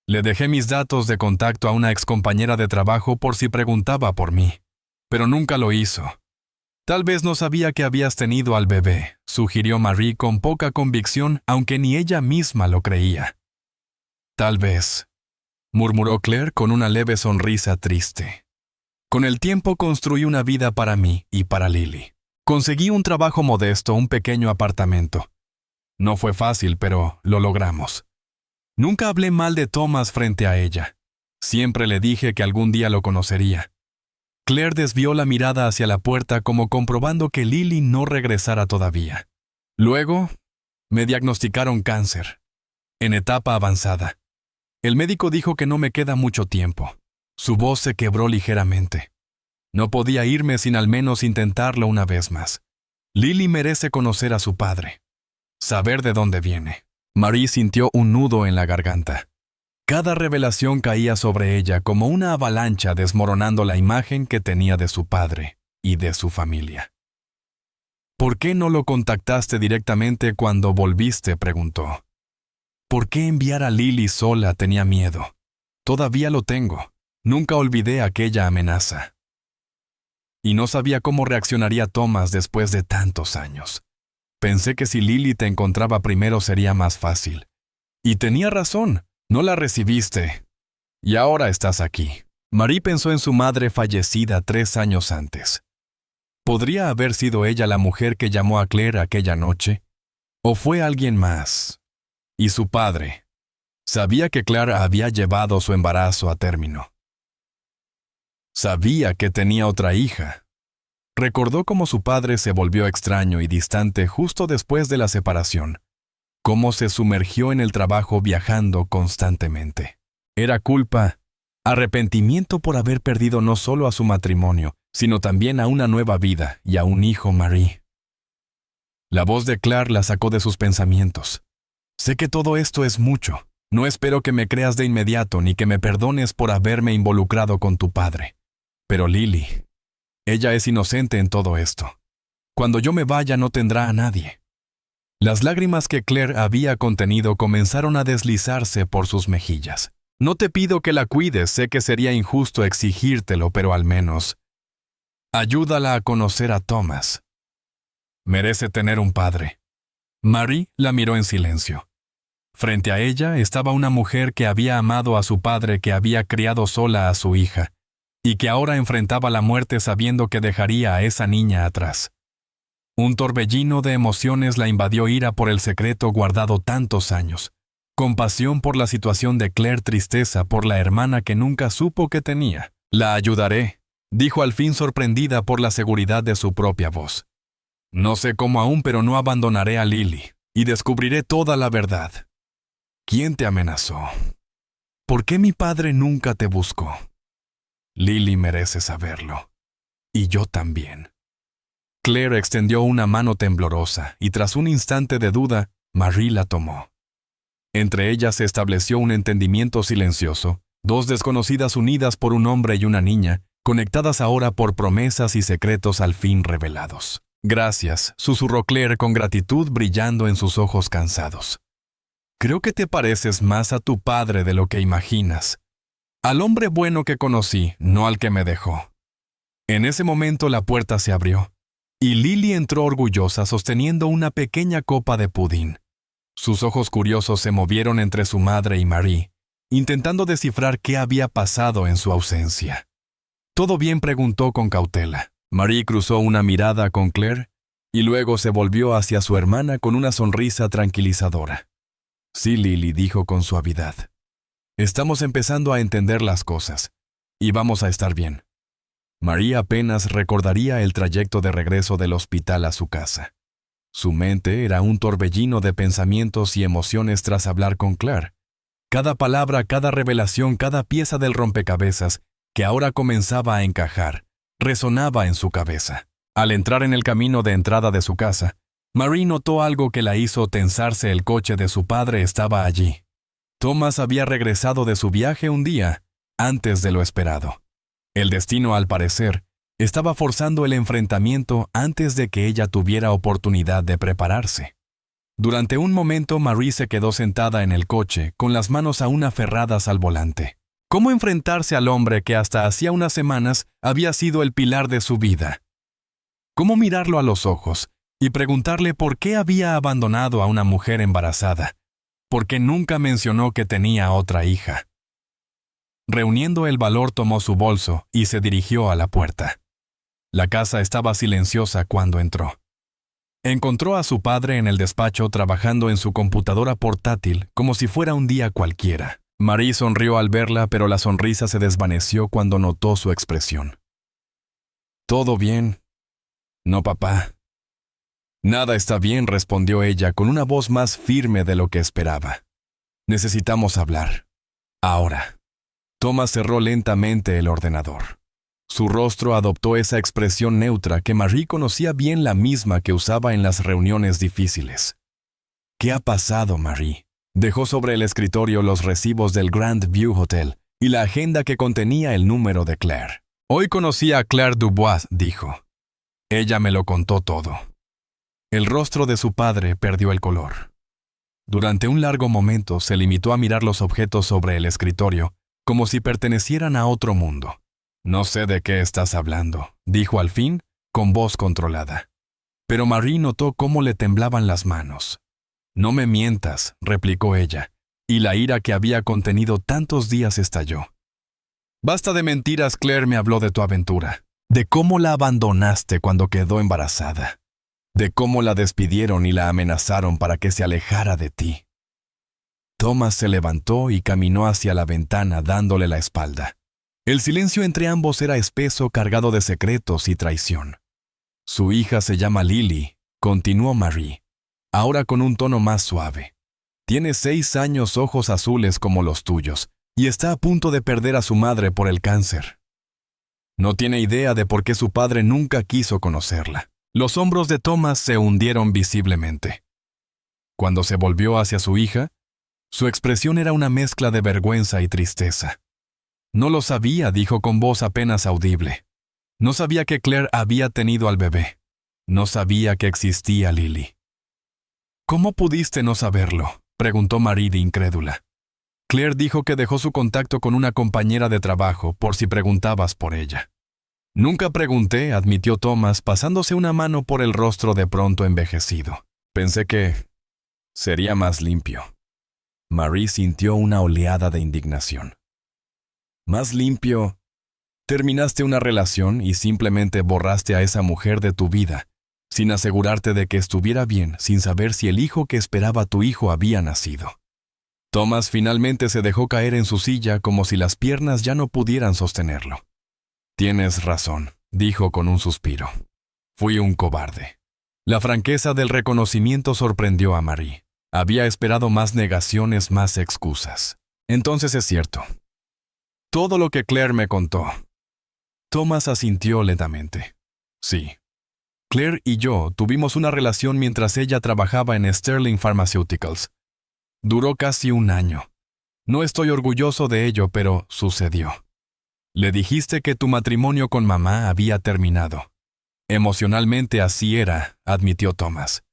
Le dejé mis datos de contacto a una excompañera de trabajo por si preguntaba por mí, pero nunca lo hizo. Tal vez no sabía que habías tenido al bebé, sugirió Marie con poca convicción, aunque ni ella misma lo creía. Tal vez, murmuró Claire con una leve sonrisa triste. Con el tiempo construí una vida para mí y para Lily. Conseguí un trabajo modesto, un pequeño apartamento. No fue fácil, pero lo logramos. Nunca hablé mal de Thomas frente a ella. Siempre le dije que algún día lo conocería. Claire desvió la mirada hacia la puerta como comprobando que Lily no regresara todavía. Luego, me diagnosticaron cáncer, en etapa avanzada. El médico dijo que no me queda mucho tiempo. Su voz se quebró ligeramente. No podía irme sin al menos intentarlo una vez más. Lily merece conocer a su padre, saber de dónde viene. Marie sintió un nudo en la garganta. Cada revelación caía sobre ella como una avalancha, desmoronando la imagen que tenía de su padre y de su familia. ¿Por qué no lo contactaste directamente cuando volviste?, preguntó. ¿Por qué enviar a Lily sola? Tenía miedo. Todavía lo tengo. Nunca olvidé aquella amenaza. Y no sabía cómo reaccionaría Thomas después de tantos años. Pensé que si Lily te encontraba primero sería más fácil. Y tenía razón, no la recibiste. Y ahora estás aquí. Marie pensó en su madre fallecida 3 años antes. ¿Podría haber sido ella la mujer que llamó a Claire aquella noche? ¿O fue alguien más? Y su padre. Sabía que Claire había llevado su embarazo a término. Sabía que tenía otra hija. Recordó cómo su padre se volvió extraño y distante justo después de la separación, cómo se sumergió en el trabajo viajando constantemente. Era culpa, arrepentimiento por haber perdido no solo a su matrimonio, sino también a una nueva vida y a un hijo. Marie. La voz de Claire la sacó de sus pensamientos. Sé que todo esto es mucho. No espero que me creas de inmediato ni que me perdones por haberme involucrado con tu padre. Pero Lily, ella es inocente en todo esto. Cuando yo me vaya no tendrá a nadie. Las lágrimas que Claire había contenido comenzaron a deslizarse por sus mejillas. No te pido que la cuides, sé que sería injusto exigírtelo, pero al menos ayúdala a conocer a Thomas. Merece tener un padre. Marie la miró en silencio. Frente a ella estaba una mujer que había amado a su padre, que había criado sola a su hija, y que ahora enfrentaba la muerte sabiendo que dejaría a esa niña atrás. Un torbellino de emociones la invadió, ira por el secreto guardado tantos años, compasión por la situación de Claire, tristeza por la hermana que nunca supo que tenía. «La ayudaré», dijo al fin, sorprendida por la seguridad de su propia voz. «No sé cómo aún, pero no abandonaré a Lily, y descubriré toda la verdad. ¿Quién te amenazó? ¿Por qué mi padre nunca te buscó? Lily merece saberlo. Y yo también». Claire extendió una mano temblorosa, y tras un instante de duda, Marie la tomó. Entre ellas se estableció un entendimiento silencioso, dos desconocidas unidas por un hombre y una niña, conectadas ahora por promesas y secretos al fin revelados. «Gracias», susurró Claire con gratitud brillando en sus ojos cansados. «Creo que te pareces más a tu padre de lo que imaginas. Al hombre bueno que conocí, no al que me dejó». En ese momento la puerta se abrió, y Lily entró orgullosa sosteniendo una pequeña copa de pudín. Sus ojos curiosos se movieron entre su madre y Marie, intentando descifrar qué había pasado en su ausencia. «¿Todo bien?», preguntó con cautela. Marie cruzó una mirada con Claire y luego se volvió hacia su hermana con una sonrisa tranquilizadora. «Sí, Lily», dijo con suavidad. «Estamos empezando a entender las cosas, y vamos a estar bien». Marie apenas recordaría el trayecto de regreso del hospital a su casa. Su mente era un torbellino de pensamientos y emociones tras hablar con Claire. Cada palabra, cada revelación, cada pieza del rompecabezas, que ahora comenzaba a encajar, resonaba en su cabeza. Al entrar en el camino de entrada de su casa, Marie notó algo que la hizo tensarse. El coche de su padre estaba allí. Thomas había regresado de su viaje un día antes de lo esperado. El destino, al parecer, estaba forzando el enfrentamiento antes de que ella tuviera oportunidad de prepararse. Durante un momento, Marie se quedó sentada en el coche, con las manos aún aferradas al volante. ¿Cómo enfrentarse al hombre que hasta hacía unas semanas había sido el pilar de su vida? ¿Cómo mirarlo a los ojos y preguntarle por qué había abandonado a una mujer embarazada? ¿Por qué nunca mencionó que tenía otra hija? Reuniendo el valor, tomó su bolso y se dirigió a la puerta. La casa estaba silenciosa cuando entró. Encontró a su padre en el despacho trabajando en su computadora portátil como si fuera un día cualquiera. Marie sonrió al verla, pero la sonrisa se desvaneció cuando notó su expresión. «¿Todo bien?» «No, papá». «Nada está bien», respondió ella con una voz más firme de lo que esperaba. «Necesitamos hablar. Ahora». Thomas cerró lentamente el ordenador. Su rostro adoptó esa expresión neutra que Marie conocía bien, la misma que usaba en las reuniones difíciles. «¿Qué ha pasado, Marie?» Dejó sobre el escritorio los recibos del Grand View Hotel y la agenda que contenía el número de Claire. «Hoy conocí a Claire Dubois», dijo. «Ella me lo contó todo». El rostro de su padre perdió el color. Durante un largo momento se limitó a mirar los objetos sobre el escritorio, como si pertenecieran a otro mundo. «No sé de qué estás hablando», dijo al fin, con voz controlada. Pero Marie notó cómo le temblaban las manos. «No me mientas», replicó ella, y la ira que había contenido tantos días estalló. «Basta de mentiras», Claire me habló de tu aventura, de cómo la abandonaste cuando quedó embarazada, de cómo la despidieron y la amenazaron para que se alejara de ti. Thomas se levantó y caminó hacia la ventana dándole la espalda. El silencio entre ambos era espeso, cargado de secretos y traición. «Su hija se llama Lily», continuó Marie, ahora con un tono más suave. «Tiene 6 años, ojos azules como los tuyos, y está a punto de perder a su madre por el cáncer. No tiene idea de por qué su padre nunca quiso conocerla». Los hombros de Thomas se hundieron visiblemente. Cuando se volvió hacia su hija, su expresión era una mezcla de vergüenza y tristeza. «No lo sabía», dijo con voz apenas audible. «No sabía que Claire había tenido al bebé. No sabía que existía Lily». «¿Cómo pudiste no saberlo?», preguntó Marie incrédula. «Claire dijo que dejó su contacto con una compañera de trabajo por si preguntabas por ella». «Nunca pregunté», admitió Thomas, pasándose una mano por el rostro de pronto envejecido. «Pensé que sería más limpio». Marie sintió una oleada de indignación. «¿Más limpio? Terminaste una relación y simplemente borraste a esa mujer de tu vida, sin asegurarte de que estuviera bien, sin saber si el hijo que esperaba tu hijo había nacido. Thomas finalmente se dejó caer en su silla como si las piernas ya no pudieran sostenerlo. Tienes razón, dijo con un suspiro. Fui un cobarde. La franqueza del reconocimiento sorprendió a Marie. Había esperado más negaciones, más excusas. Entonces es cierto. Todo lo que Claire me contó. Thomas asintió lentamente. Sí. Claire y yo tuvimos una relación mientras ella trabajaba en Sterling Pharmaceuticals. Duró casi un año. No estoy orgulloso de ello, pero sucedió. Le dijiste que tu matrimonio con mamá había terminado. Emocionalmente así era, admitió Thomas.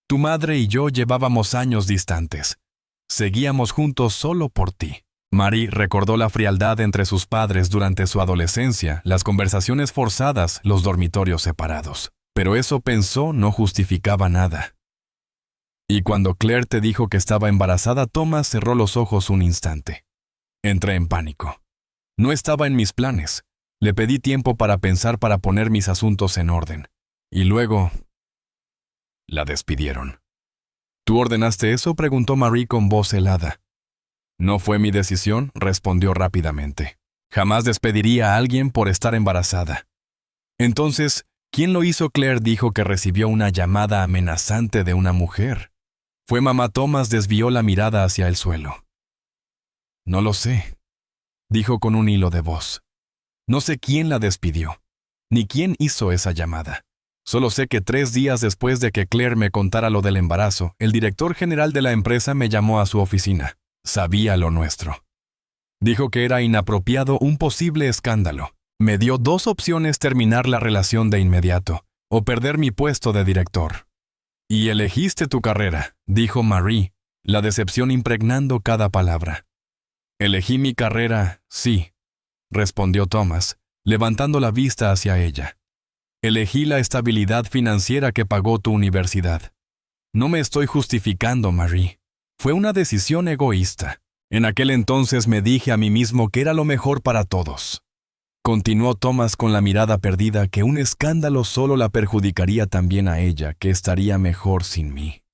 Tu madre y yo llevábamos años distantes. Seguíamos juntos solo por ti. Marie recordó la frialdad entre sus padres durante su adolescencia, las conversaciones forzadas, los dormitorios separados. Pero eso, pensó, no justificaba nada. Y cuando Claire te dijo que estaba embarazada, Thomas cerró los ojos un instante. Entré en pánico. No estaba en mis planes. Le pedí tiempo para pensar, para poner mis asuntos en orden. Y luego... la despidieron. ¿Tú ordenaste eso?, preguntó Marie con voz helada. No fue mi decisión, respondió rápidamente. Jamás despediría a alguien por estar embarazada. Entonces, ¿quién lo hizo? Claire dijo que recibió una llamada amenazante de una mujer. Fue mamá. Thomas desvió la mirada hacia el suelo. No lo sé, dijo con un hilo de voz. No sé quién la despidió, ni quién hizo esa llamada. Solo sé que 3 días después de que Claire me contara lo del embarazo, el director general de la empresa me llamó a su oficina. Sabía lo nuestro. Dijo que era inapropiado, un posible escándalo. Me dio 2 opciones: terminar la relación de inmediato o perder mi puesto de director. Y elegiste tu carrera, dijo Marie, la decepción impregnando cada palabra. Elegí mi carrera, sí, respondió Thomas, levantando la vista hacia ella. Elegí la estabilidad financiera que pagó tu universidad. No me estoy justificando, Marie. Fue una decisión egoísta. En aquel entonces me dije a mí mismo que era lo mejor para todos. Continuó Thomas con la mirada perdida, que un escándalo solo la perjudicaría también a ella, que estaría mejor sin mí.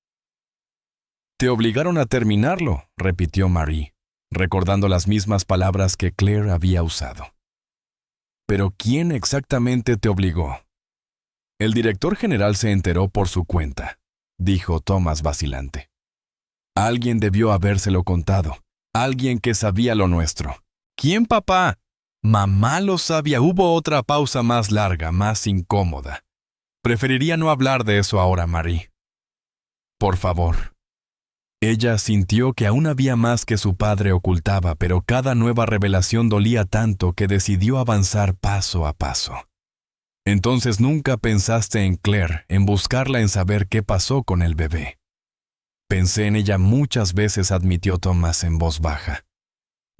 Te obligaron a terminarlo, repitió Marie, recordando las mismas palabras que Claire había usado. ¿Pero quién exactamente te obligó? El director general se enteró por su cuenta, dijo Thomas vacilante. Alguien debió habérselo contado, alguien que sabía lo nuestro. ¿Quién, papá? Mamá lo sabía. Hubo otra pausa más larga, más incómoda. Preferiría no hablar de eso ahora, Marie. Por favor. Ella sintió que aún había más que su padre ocultaba, pero cada nueva revelación dolía tanto que decidió avanzar paso a paso. Entonces nunca pensaste en Claire, en buscarla, en saber qué pasó con el bebé. Pensé en ella muchas veces, admitió Thomas en voz baja.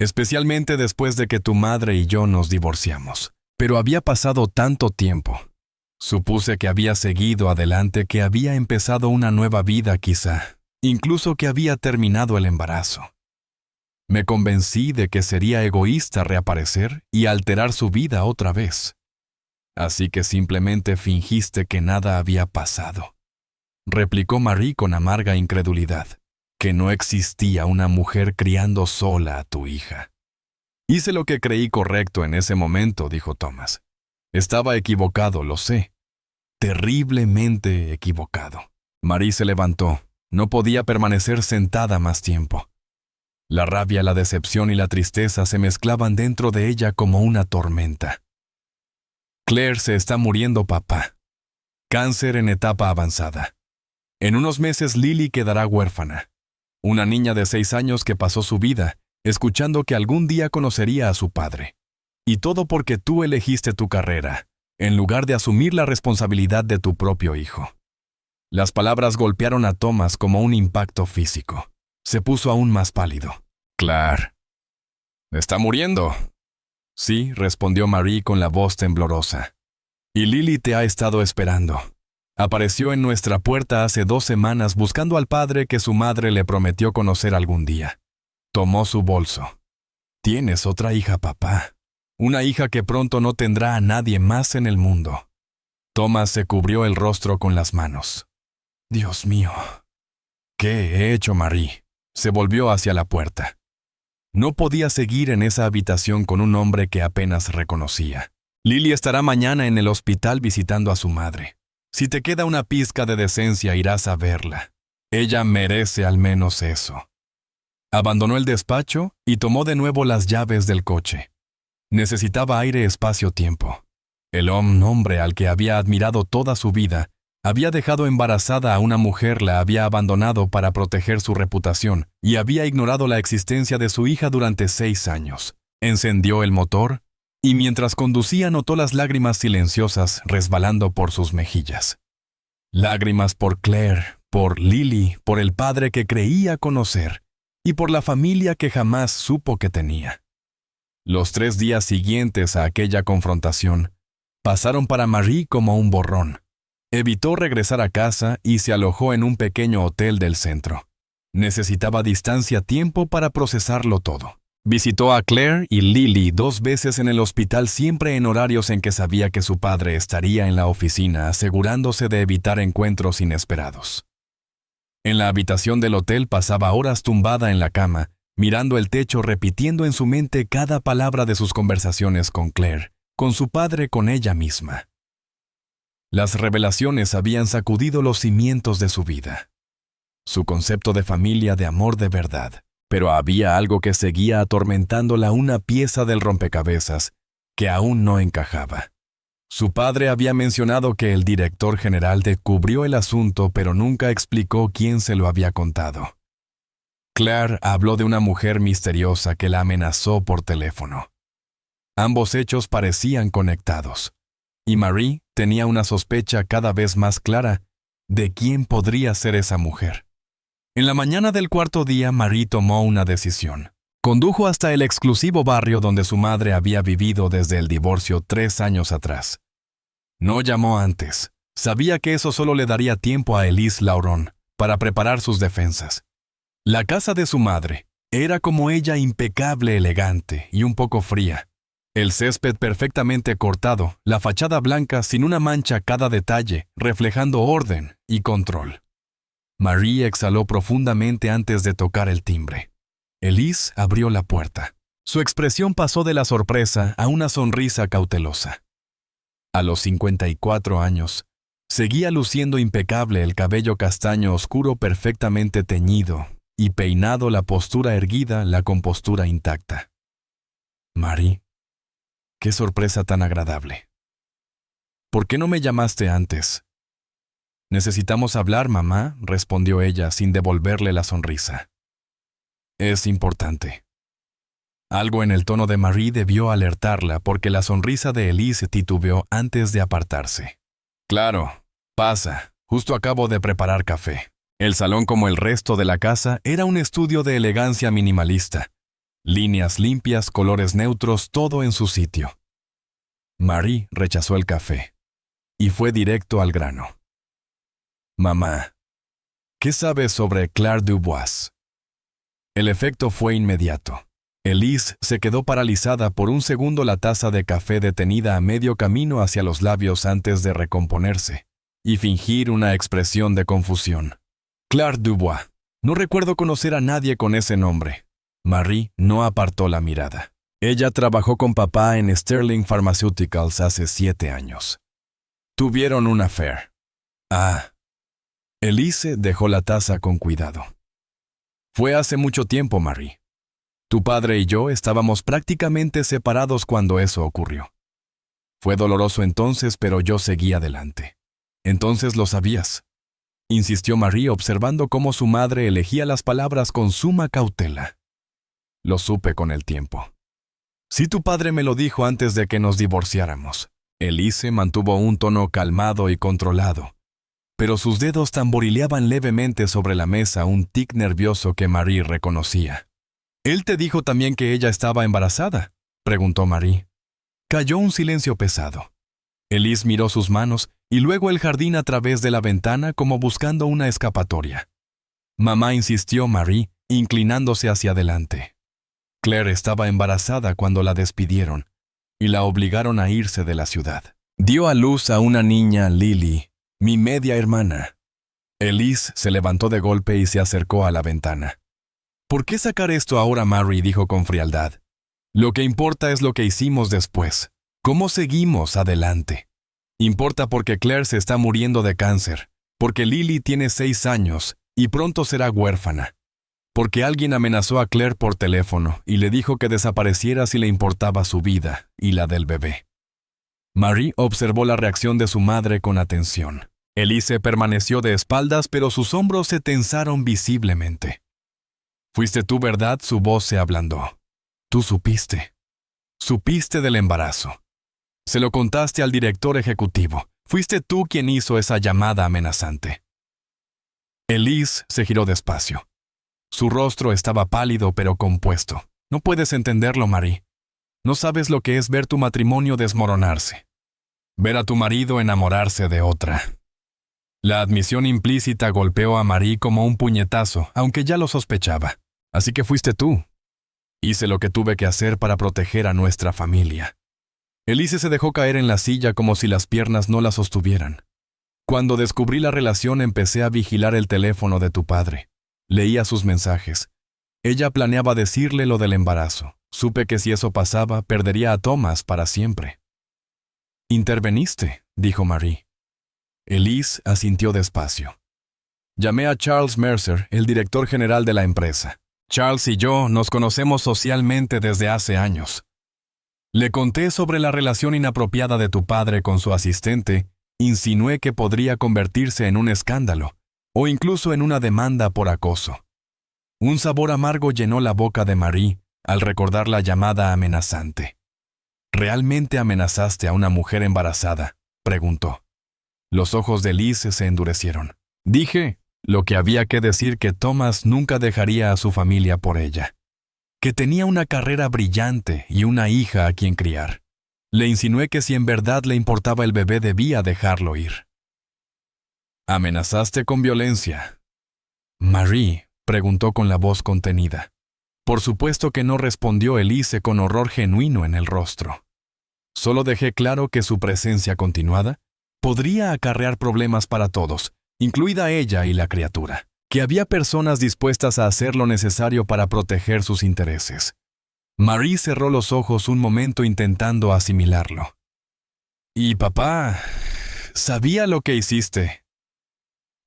Especialmente después de que tu madre y yo nos divorciamos. Pero había pasado tanto tiempo. Supuse que había seguido adelante, que había empezado una nueva vida quizá, incluso que había terminado el embarazo. Me convencí de que sería egoísta reaparecer y alterar su vida otra vez. Así que simplemente fingiste que nada había pasado, replicó Marie con amarga incredulidad, que no existía una mujer criando sola a tu hija. Hice lo que creí correcto en ese momento, dijo Thomas. Estaba equivocado, lo sé. Terriblemente equivocado. Marie se levantó. No podía permanecer sentada más tiempo. La rabia, la decepción y la tristeza se mezclaban dentro de ella como una tormenta. Claire se está muriendo, papá. Cáncer en etapa avanzada. En unos meses Lily quedará huérfana. Una niña de 6 años que pasó su vida escuchando que algún día conocería a su padre. Y todo porque tú elegiste tu carrera, en lugar de asumir la responsabilidad de tu propio hijo. Las palabras golpearon a Thomas como un impacto físico. Se puso aún más pálido. Claire. ¿Está muriendo? Sí, respondió Marie con la voz temblorosa. Y Lily te ha estado esperando. Apareció en nuestra puerta hace 2 semanas buscando al padre que su madre le prometió conocer algún día. Tomó su bolso. Tienes otra hija, papá. Una hija que pronto no tendrá a nadie más en el mundo. Thomas se cubrió el rostro con las manos. «Dios mío, ¿qué he hecho, Marie?». Se volvió hacia la puerta. No podía seguir en esa habitación con un hombre que apenas reconocía. Lily estará mañana en el hospital visitando a su madre. Si te queda una pizca de decencia, irás a verla. Ella merece al menos eso. Abandonó el despacho y tomó de nuevo las llaves del coche. Necesitaba aire, espacio, tiempo. El hombre al que había admirado toda su vida había dejado embarazada a una mujer, la había abandonado para proteger su reputación y había ignorado la existencia de su hija durante 6 años. Encendió el motor y mientras conducía notó las lágrimas silenciosas resbalando por sus mejillas. Lágrimas por Claire, por Lily, por el padre que creía conocer y por la familia que jamás supo que tenía. Los 3 días siguientes a aquella confrontación pasaron para Marie como un borrón. Evitó regresar a casa y se alojó en un pequeño hotel del centro. Necesitaba distancia, tiempo para procesarlo todo. Visitó a Claire y Lily 2 veces en el hospital, siempre en horarios en que sabía que su padre estaría en la oficina, asegurándose de evitar encuentros inesperados. En la habitación del hotel pasaba horas tumbada en la cama, mirando el techo, repitiendo en su mente cada palabra de sus conversaciones con Claire, con su padre, con ella misma. Las revelaciones habían sacudido los cimientos de su vida. Su concepto de familia, de amor de verdad. Pero había algo que seguía atormentándola, una pieza del rompecabezas que aún no encajaba. Su padre había mencionado que el director general descubrió el asunto, pero nunca explicó quién se lo había contado. Claire habló de una mujer misteriosa que la amenazó por teléfono. Ambos hechos parecían conectados, y Marie tenía una sospecha cada vez más clara de quién podría ser esa mujer. En la mañana del 4.º día, Marie tomó una decisión. Condujo hasta el exclusivo barrio donde su madre había vivido desde el divorcio 3 años atrás. No llamó antes. Sabía que eso solo le daría tiempo a Elise Lauron para preparar sus defensas. La casa de su madre era como ella, impecable, elegante y un poco fría. El césped perfectamente cortado, la fachada blanca sin una mancha, cada detalle reflejando orden y control. Marie exhaló profundamente antes de tocar el timbre. Elise abrió la puerta. Su expresión pasó de la sorpresa a una sonrisa cautelosa. A los 54 años, seguía luciendo impecable, el cabello castaño oscuro perfectamente teñido y peinado, la postura erguida, la compostura intacta. Marie, qué sorpresa tan agradable. ¿Por qué no me llamaste antes? «Necesitamos hablar, mamá», respondió ella sin devolverle la sonrisa. «Es importante». Algo en el tono de Marie debió alertarla, porque la sonrisa de Elise titubeó antes de apartarse. «Claro, pasa. Justo acabo de preparar café». El salón, como el resto de la casa, era un estudio de elegancia minimalista. Líneas limpias, colores neutros, todo en su sitio. Marie rechazó el café y fue directo al grano. «Mamá, ¿qué sabes sobre Claire Dubois?». El efecto fue inmediato. Elise se quedó paralizada por un segundo, la taza de café detenida a medio camino hacia los labios antes de recomponerse y fingir una expresión de confusión. «Claire Dubois. No recuerdo conocer a nadie con ese nombre». Marie no apartó la mirada. Ella trabajó con papá en Sterling Pharmaceuticals hace 7 años. Tuvieron un affair. «Ah». Elise dejó la taza con cuidado. «Fue hace mucho tiempo, Marie. Tu padre y yo estábamos prácticamente separados cuando eso ocurrió. Fue doloroso entonces, pero yo seguí adelante». «Entonces lo sabías», insistió Marie, observando cómo su madre elegía las palabras con suma cautela. «Lo supe con el tiempo». «Sí, tu padre me lo dijo antes de que nos divorciáramos». Elise mantuvo un tono calmado y controlado, pero sus dedos tamborileaban levemente sobre la mesa, un tic nervioso que Marie reconocía. «¿Él te dijo también que ella estaba embarazada?», preguntó Marie. Cayó un silencio pesado. Elise miró sus manos y luego el jardín a través de la ventana, como buscando una escapatoria. «Mamá», insistió Marie, inclinándose hacia adelante. «Claire estaba embarazada cuando la despidieron y la obligaron a irse de la ciudad». Dio a luz a una niña, Lily, mi media hermana. Elise se levantó de golpe y se acercó a la ventana. ¿Por qué sacar esto ahora, Mary?, dijo con frialdad. Lo que importa es lo que hicimos después. ¿Cómo seguimos adelante? Importa porque Claire se está muriendo de cáncer, porque Lily tiene 6 años y pronto será huérfana, porque alguien amenazó a Claire por teléfono y le dijo que desapareciera si le importaba su vida y la del bebé. Marie observó la reacción de su madre con atención. Elise permaneció de espaldas, pero sus hombros se tensaron visiblemente. «Fuiste tú, ¿verdad?», su voz se ablandó. «Tú supiste. Supiste del embarazo. Se lo contaste al director ejecutivo. Fuiste tú quien hizo esa llamada amenazante». Elise se giró despacio. Su rostro estaba pálido pero compuesto. «No puedes entenderlo, Marie. No sabes lo que es ver tu matrimonio desmoronarse. Ver a tu marido enamorarse de otra». La admisión implícita golpeó a Marie como un puñetazo, aunque ya lo sospechaba. «Así que fuiste tú». «Hice lo que tuve que hacer para proteger a nuestra familia». Elise se dejó caer en la silla como si las piernas no la sostuvieran. «Cuando descubrí la relación empecé a vigilar el teléfono de tu padre. Leía sus mensajes. Ella planeaba decirle lo del embarazo. Supe que si eso pasaba, perdería a Thomas para siempre». «Interveniste», dijo Marie. Elise asintió despacio. «Llamé a Charles Mercer, el director general de la empresa. Charles y yo nos conocemos socialmente desde hace años. Le conté sobre la relación inapropiada de tu padre con su asistente, insinué que podría convertirse en un escándalo, o incluso en una demanda por acoso». Un sabor amargo llenó la boca de Marie al recordar la llamada amenazante. «¿Realmente amenazaste a una mujer embarazada?», preguntó. Los ojos de Elise se endurecieron. «Dije lo que había que decir, que Thomas nunca dejaría a su familia por ella, que tenía una carrera brillante y una hija a quien criar. Le insinué que si en verdad le importaba el bebé debía dejarlo ir». «¿Amenazaste con violencia?». «Marie», preguntó con la voz contenida. Por supuesto que no, respondió Elise con horror genuino en el rostro. «Solo dejé claro que su presencia continuada podría acarrear problemas para todos, incluida ella y la criatura, que había personas dispuestas a hacer lo necesario para proteger sus intereses». Marie cerró los ojos un momento intentando asimilarlo. «¿Y papá sabía lo que hiciste?».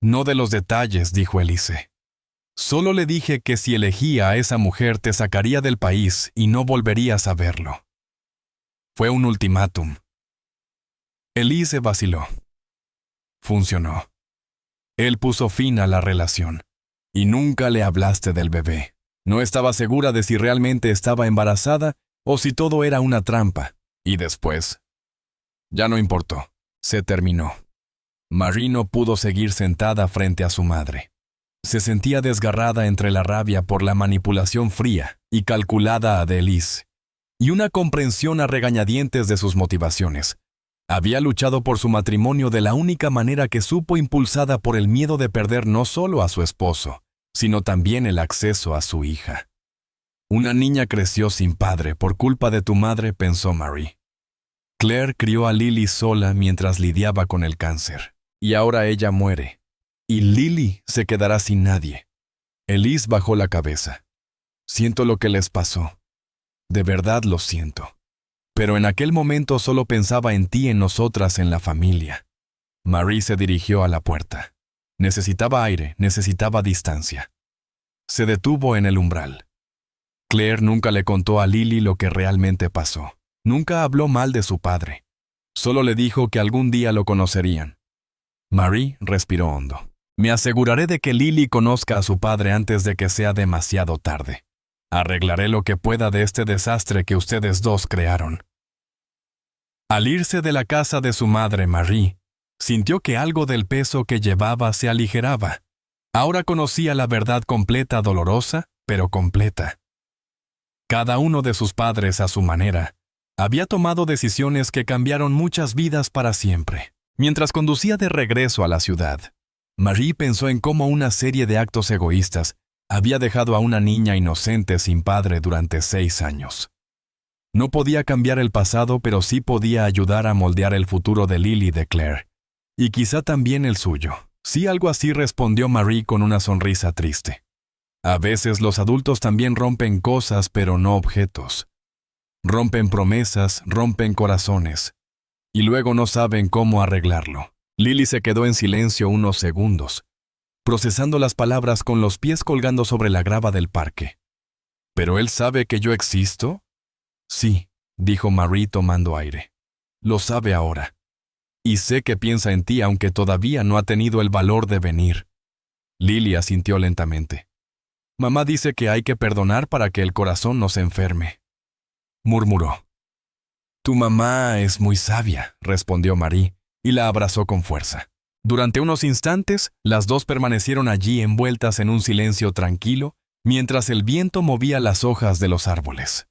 «No de los detalles», dijo Elise. «Solo le dije que si elegía a esa mujer te sacaría del país y no volverías a verlo». Fue un ultimátum. Elise vaciló. Funcionó. Él puso fin a la relación. «Y nunca le hablaste del bebé. No estaba segura de si realmente estaba embarazada o si todo era una trampa. Y después». Ya no importó. Se terminó. Marie no pudo seguir sentada frente a su madre. Se sentía desgarrada entre la rabia por la manipulación fría y calculada de Elise y una comprensión a regañadientes de sus motivaciones. Había luchado por su matrimonio de la única manera que supo, impulsada por el miedo de perder no solo a su esposo, sino también el acceso a su hija. «Una niña creció sin padre por culpa de tu madre», pensó Marie. Claire crió a Lily sola mientras lidiaba con el cáncer, y ahora ella muere. Y Lily se quedará sin nadie. Elise bajó la cabeza. «Siento lo que les pasó. De verdad lo siento. Pero en aquel momento solo pensaba en ti, en nosotras, en la familia». Marie se dirigió a la puerta. Necesitaba aire, necesitaba distancia. Se detuvo en el umbral. Claire nunca le contó a Lily lo que realmente pasó. Nunca habló mal de su padre. Solo le dijo que algún día lo conocerían. Marie respiró hondo. «Me aseguraré de que Lily conozca a su padre antes de que sea demasiado tarde. Arreglaré lo que pueda de este desastre que ustedes dos crearon». Al irse de la casa de su madre, Marie sintió que algo del peso que llevaba se aligeraba. Ahora conocía la verdad completa, dolorosa, pero completa. Cada uno de sus padres, a su manera, había tomado decisiones que cambiaron muchas vidas para siempre. Mientras conducía de regreso a la ciudad, Marie pensó en cómo una serie de actos egoístas había dejado a una niña inocente sin padre durante 6 años. No podía cambiar el pasado, pero sí podía ayudar a moldear el futuro de Lily y de Claire. Y quizá también el suyo. Sí, algo así respondió Marie con una sonrisa triste. A veces los adultos también rompen cosas, pero no objetos. Rompen promesas, rompen corazones. Y luego no saben cómo arreglarlo. Lily se quedó en silencio unos segundos, procesando las palabras con los pies colgando sobre la grava del parque. ¿Pero él sabe que yo existo? Sí, dijo Marie tomando aire. Lo sabe ahora. Y sé que piensa en ti aunque todavía no ha tenido el valor de venir. Lily asintió lentamente. Mamá dice que hay que perdonar para que el corazón no se enferme. Murmuró. Tu mamá es muy sabia, respondió Marie, y la abrazó con fuerza. Durante unos instantes, las dos permanecieron allí envueltas en un silencio tranquilo, mientras el viento movía las hojas de los árboles.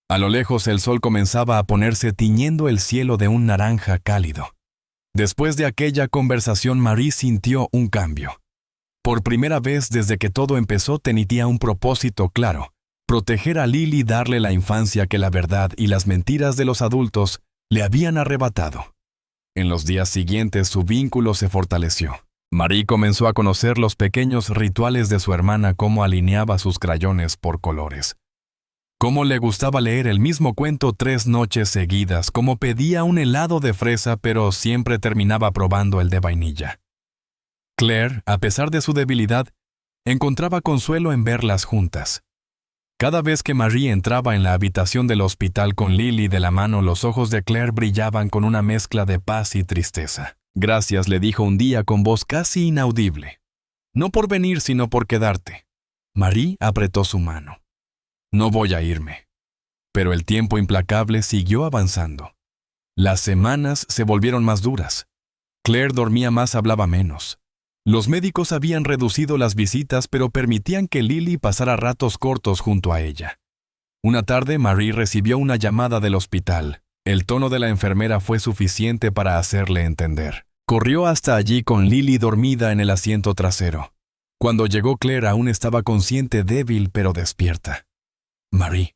A lo lejos el sol comenzaba a ponerse tiñendo el cielo de un naranja cálido. Después de aquella conversación, Marie sintió un cambio. Por primera vez desde que todo empezó tenía un propósito claro: proteger a Lily y darle la infancia que la verdad y las mentiras de los adultos le habían arrebatado. En los días siguientes su vínculo se fortaleció. Marie comenzó a conocer los pequeños rituales de su hermana, cómo alineaba sus crayones por colores, cómo le gustaba leer el mismo cuento 3 noches seguidas, cómo pedía un helado de fresa pero siempre terminaba probando el de vainilla. Claire, a pesar de su debilidad, encontraba consuelo en verlas juntas. Cada vez que Marie entraba en la habitación del hospital con Lily de la mano, los ojos de Claire brillaban con una mezcla de paz y tristeza. Gracias, le dijo un día con voz casi inaudible. No por venir, sino por quedarte. Marie apretó su mano. No voy a irme. Pero el tiempo implacable siguió avanzando. Las semanas se volvieron más duras. Claire dormía más, hablaba menos. Los médicos habían reducido las visitas, pero permitían que Lily pasara ratos cortos junto a ella. Una tarde, Marie recibió una llamada del hospital. El tono de la enfermera fue suficiente para hacerle entender. Corrió hasta allí con Lily dormida en el asiento trasero. Cuando llegó, Claire aún estaba consciente, débil pero despierta. Marie,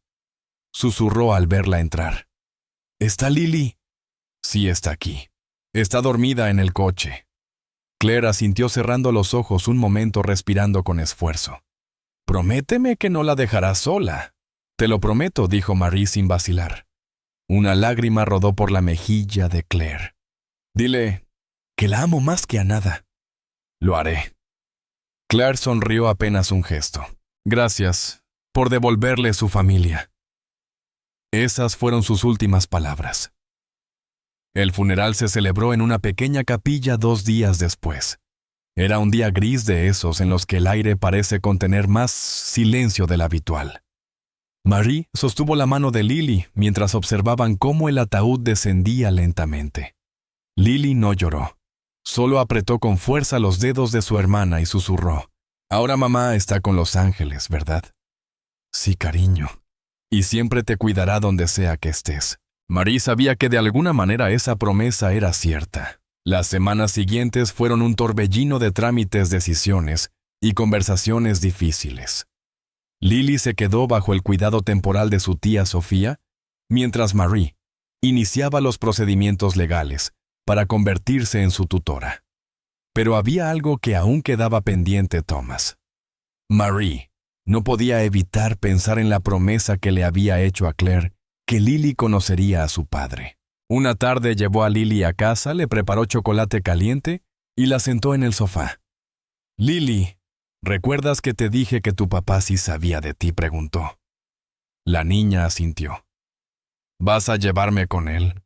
susurró al verla entrar. ¿Está Lily? Sí, está aquí. Está dormida en el coche. Claire asintió cerrando los ojos un momento, respirando con esfuerzo. Prométeme que no la dejarás sola. Te lo prometo, dijo Marie sin vacilar. Una lágrima rodó por la mejilla de Claire. Dile que la amo más que a nada. Lo haré. Claire sonrió apenas un gesto. Gracias por devolverle su familia. Esas fueron sus últimas palabras. El funeral se celebró en una pequeña capilla 2 días después. Era un día gris, de esos en los que el aire parece contener más silencio del habitual. Marie sostuvo la mano de Lily mientras observaban cómo el ataúd descendía lentamente. Lily no lloró. Solo apretó con fuerza los dedos de su hermana y susurró. Ahora mamá está con los ángeles, ¿verdad? Sí, cariño. Y siempre te cuidará donde sea que estés. Marie sabía que de alguna manera esa promesa era cierta. Las semanas siguientes fueron un torbellino de trámites, decisiones y conversaciones difíciles. Lily se quedó bajo el cuidado temporal de su tía Sofía, mientras Marie iniciaba los procedimientos legales para convertirse en su tutora. Pero había algo que aún quedaba pendiente: Thomas. Marie no podía evitar pensar en la promesa que le había hecho a Claire, que Lily conocería a su padre. Una tarde llevó a Lily a casa, le preparó chocolate caliente y la sentó en el sofá. Lily, ¿recuerdas que te dije que tu papá sí sabía de ti?, preguntó. La niña asintió. ¿Vas a llevarme con él?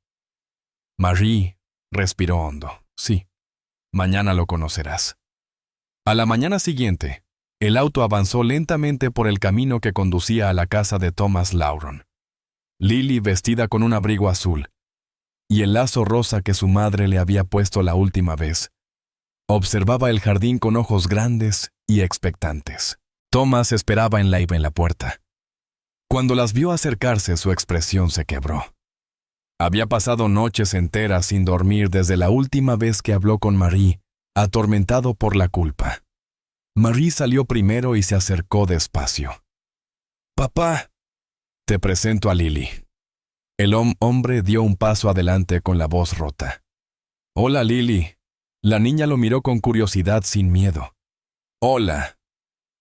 Marie respiró hondo. Sí, mañana lo conocerás. A la mañana siguiente, el auto avanzó lentamente por el camino que conducía a la casa de Thomas Lauron. Lily, vestida con un abrigo azul y el lazo rosa que su madre le había puesto la última vez, observaba el jardín con ojos grandes y expectantes. Thomas esperaba en la puerta. Cuando las vio acercarse, su expresión se quebró. Había pasado noches enteras sin dormir desde la última vez que habló con Marie, atormentado por la culpa. Marie salió primero y se acercó despacio. «Papá, te presento a Lily». El hombre dio un paso adelante con la voz rota. «Hola, Lily». La niña lo miró con curiosidad sin miedo. «Hola.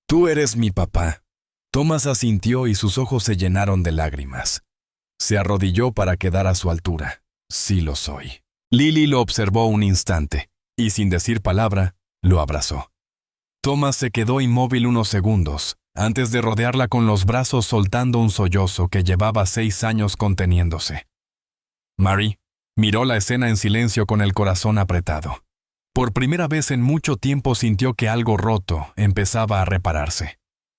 Tú eres mi papá». Thomas asintió y sus ojos se llenaron de lágrimas. Se arrodilló para quedar a su altura. «Sí lo soy». Lily lo observó un instante y, sin decir palabra, lo abrazó. Thomas se quedó inmóvil unos segundos, antes de rodearla con los brazos soltando un sollozo que llevaba 6 años conteniéndose. Marie miró la escena en silencio con el corazón apretado. Por primera vez en mucho tiempo sintió que algo roto empezaba a repararse.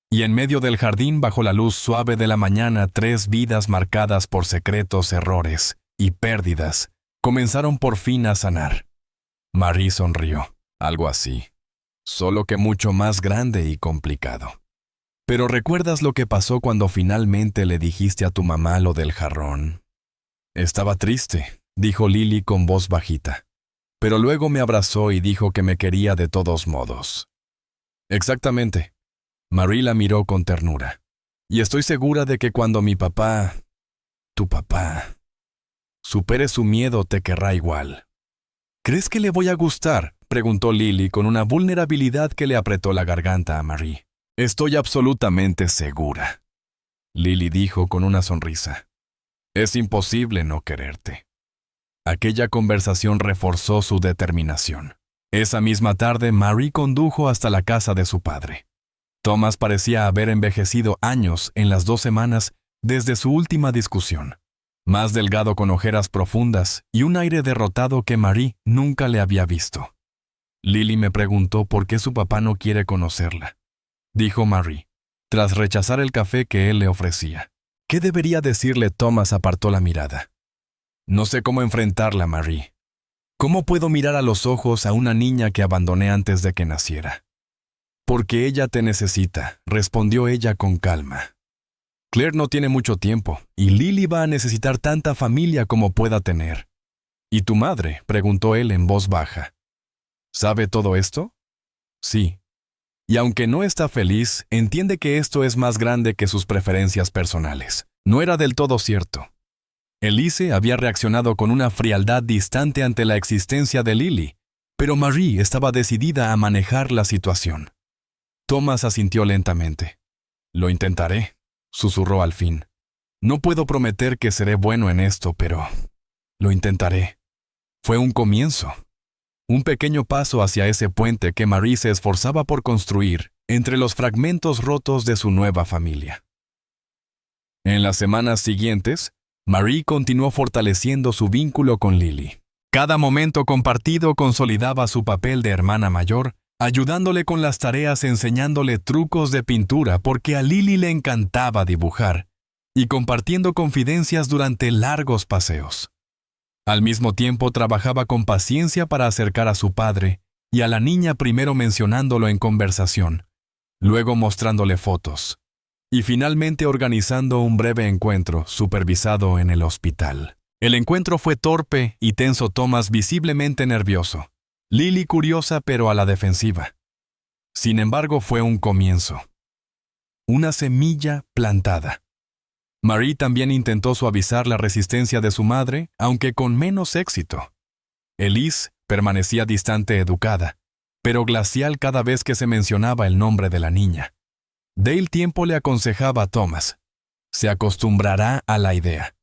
Y en medio del jardín, bajo la luz suave de la mañana, 3 vidas marcadas por secretos, errores y pérdidas comenzaron por fin a sanar. Marie sonrió. Algo así, solo que mucho más grande y complicado. ¿Pero recuerdas lo que pasó cuando finalmente le dijiste a tu mamá lo del jarrón? Estaba triste, dijo Lily con voz bajita. Pero luego me abrazó y dijo que me quería de todos modos. Exactamente. Marie la miró con ternura. Y estoy segura de que cuando mi papá, tu papá, supere su miedo, te querrá igual. ¿Crees que le voy a gustar?, preguntó Lily con una vulnerabilidad que le apretó la garganta a Marie. Estoy absolutamente segura, Lily dijo con una sonrisa. Es imposible no quererte. Aquella conversación reforzó su determinación. Esa misma tarde, Marie condujo hasta la casa de su padre. Thomas parecía haber envejecido años en las 2 semanas desde su última discusión. Más delgado, con ojeras profundas y un aire derrotado que Marie nunca le había visto. Lily me preguntó por qué su papá no quiere conocerla, dijo Marie, tras rechazar el café que él le ofrecía. ¿Qué debería decirle? Thomas apartó la mirada. No sé cómo enfrentarla, Marie. ¿Cómo puedo mirar a los ojos a una niña que abandoné antes de que naciera? Porque ella te necesita, respondió ella con calma. Claire no tiene mucho tiempo, y Lily va a necesitar tanta familia como pueda tener. ¿Y tu madre?, preguntó él en voz baja. ¿Sabe todo esto? Sí. Y aunque no está feliz, entiende que esto es más grande que sus preferencias personales. No era del todo cierto. Elise había reaccionado con una frialdad distante ante la existencia de Lily, pero Marie estaba decidida a manejar la situación. Thomas asintió lentamente. Lo intentaré, susurró al fin. No puedo prometer que seré bueno en esto, pero lo intentaré. Fue un comienzo. Un pequeño paso hacia ese puente que Marie se esforzaba por construir entre los fragmentos rotos de su nueva familia. En las semanas siguientes, Marie continuó fortaleciendo su vínculo con Lily. Cada momento compartido consolidaba su papel de hermana mayor, ayudándole con las tareas, enseñándole trucos de pintura porque a Lily le encantaba dibujar, y compartiendo confidencias durante largos paseos. Al mismo tiempo trabajaba con paciencia para acercar a su padre y a la niña, primero mencionándolo en conversación, luego mostrándole fotos, y finalmente organizando un breve encuentro supervisado en el hospital. El encuentro fue torpe y tenso. Thomas visiblemente nervioso, Lily curiosa pero a la defensiva. Sin embargo, fue un comienzo. Una semilla plantada. Marie también intentó suavizar la resistencia de su madre, aunque con menos éxito. Elise permanecía distante, educada, pero glacial cada vez que se mencionaba el nombre de la niña. Dale tiempo le aconsejaba a Thomas. Se acostumbrará a la idea.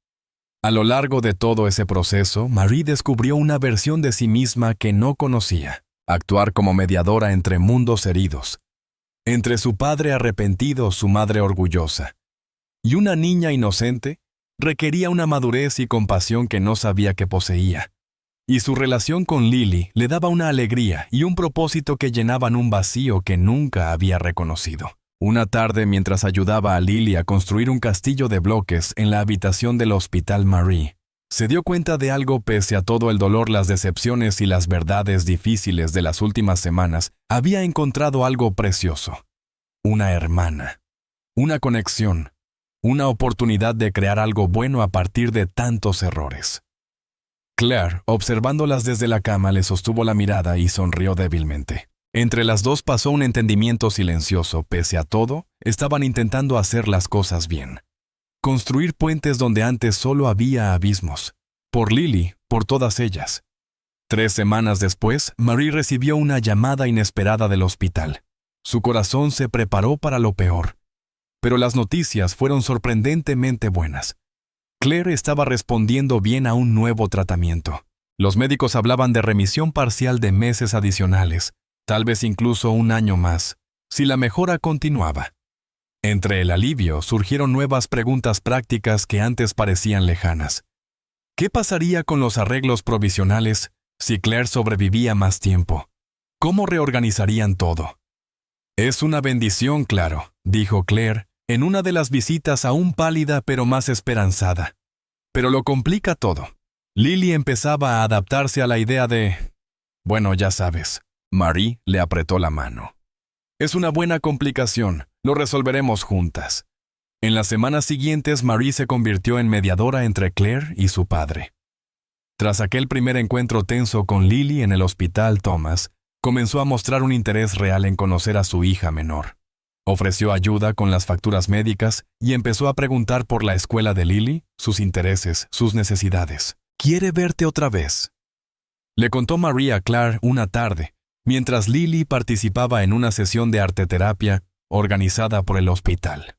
A lo largo de todo ese proceso, Marie descubrió una versión de sí misma que no conocía: actuar como mediadora entre mundos heridos. Entre su padre arrepentido, su madre orgullosa, y una niña inocente, requería una madurez y compasión que no sabía que poseía. Y su relación con Lily le daba una alegría y un propósito que llenaban un vacío que nunca había reconocido. Una tarde, mientras ayudaba a Lily a construir un castillo de bloques en la habitación del hospital, Marie se dio cuenta de algo. Pese a todo el dolor, las decepciones y las verdades difíciles de las últimas semanas, había encontrado algo precioso. Una hermana. Una conexión. Una oportunidad de crear algo bueno a partir de tantos errores. Claire, observándolas desde la cama, le sostuvo la mirada y sonrió débilmente. Entre las dos pasó un entendimiento silencioso. Pese a todo, estaban intentando hacer las cosas bien. construir puentes donde antes solo había abismos. Por Lily, por todas ellas. 3 semanas después, Marie recibió una llamada inesperada del hospital. Su corazón se preparó para lo peor. Pero las noticias fueron sorprendentemente buenas. Claire estaba respondiendo bien a un nuevo tratamiento. Los médicos hablaban de remisión parcial de meses adicionales, tal vez incluso un año más, si la mejora continuaba. Entre el alivio surgieron nuevas preguntas prácticas que antes parecían lejanas. ¿Qué pasaría con los arreglos provisionales si Claire sobrevivía más tiempo? ¿Cómo reorganizarían todo? Es una bendición, claro, dijo Claire, en una de las visitas aún pálida pero más esperanzada. Pero lo complica todo. Lily empezaba a adaptarse a la idea de... Bueno, ya sabes. Marie le apretó la mano. Es una buena complicación, lo resolveremos juntas. En las semanas siguientes, Marie se convirtió en mediadora entre Claire y su padre. Tras aquel primer encuentro tenso con Lily en el hospital, Thomas comenzó a mostrar un interés real en conocer a su hija menor. Ofreció ayuda con las facturas médicas y empezó a preguntar por la escuela de Lily, sus intereses, sus necesidades. «¿Quiere verte otra vez?», le contó Marie a Claire una tarde, mientras Lily participaba en una sesión de arteterapia organizada por el hospital.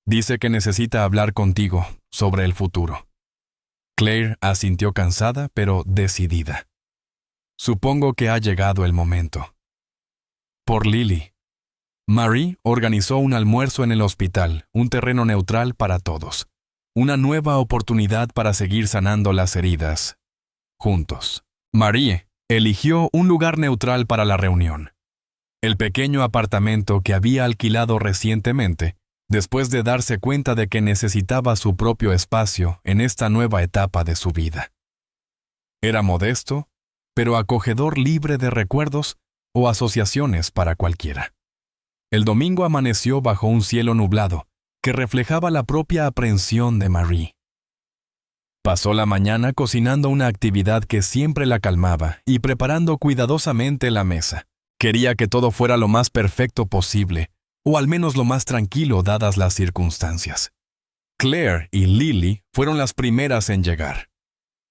«Dice que necesita hablar contigo sobre el futuro». Claire asintió cansada, pero decidida. «Supongo que ha llegado el momento». Por Lily. Marie organizó un almuerzo en el hospital, un terreno neutral para todos. Una nueva oportunidad para seguir sanando las heridas. Juntos. Marie eligió un lugar neutral para la reunión. El pequeño apartamento que había alquilado recientemente, después de darse cuenta de que necesitaba su propio espacio en esta nueva etapa de su vida. Era modesto, pero acogedor, libre de recuerdos o asociaciones para cualquiera. El domingo amaneció bajo un cielo nublado que reflejaba la propia aprensión de Marie. Pasó la mañana cocinando una actividad que siempre la calmaba y preparando cuidadosamente la mesa. Quería que todo fuera lo más perfecto posible, o al menos lo más tranquilo dadas las circunstancias. Claire y Lily fueron las primeras en llegar.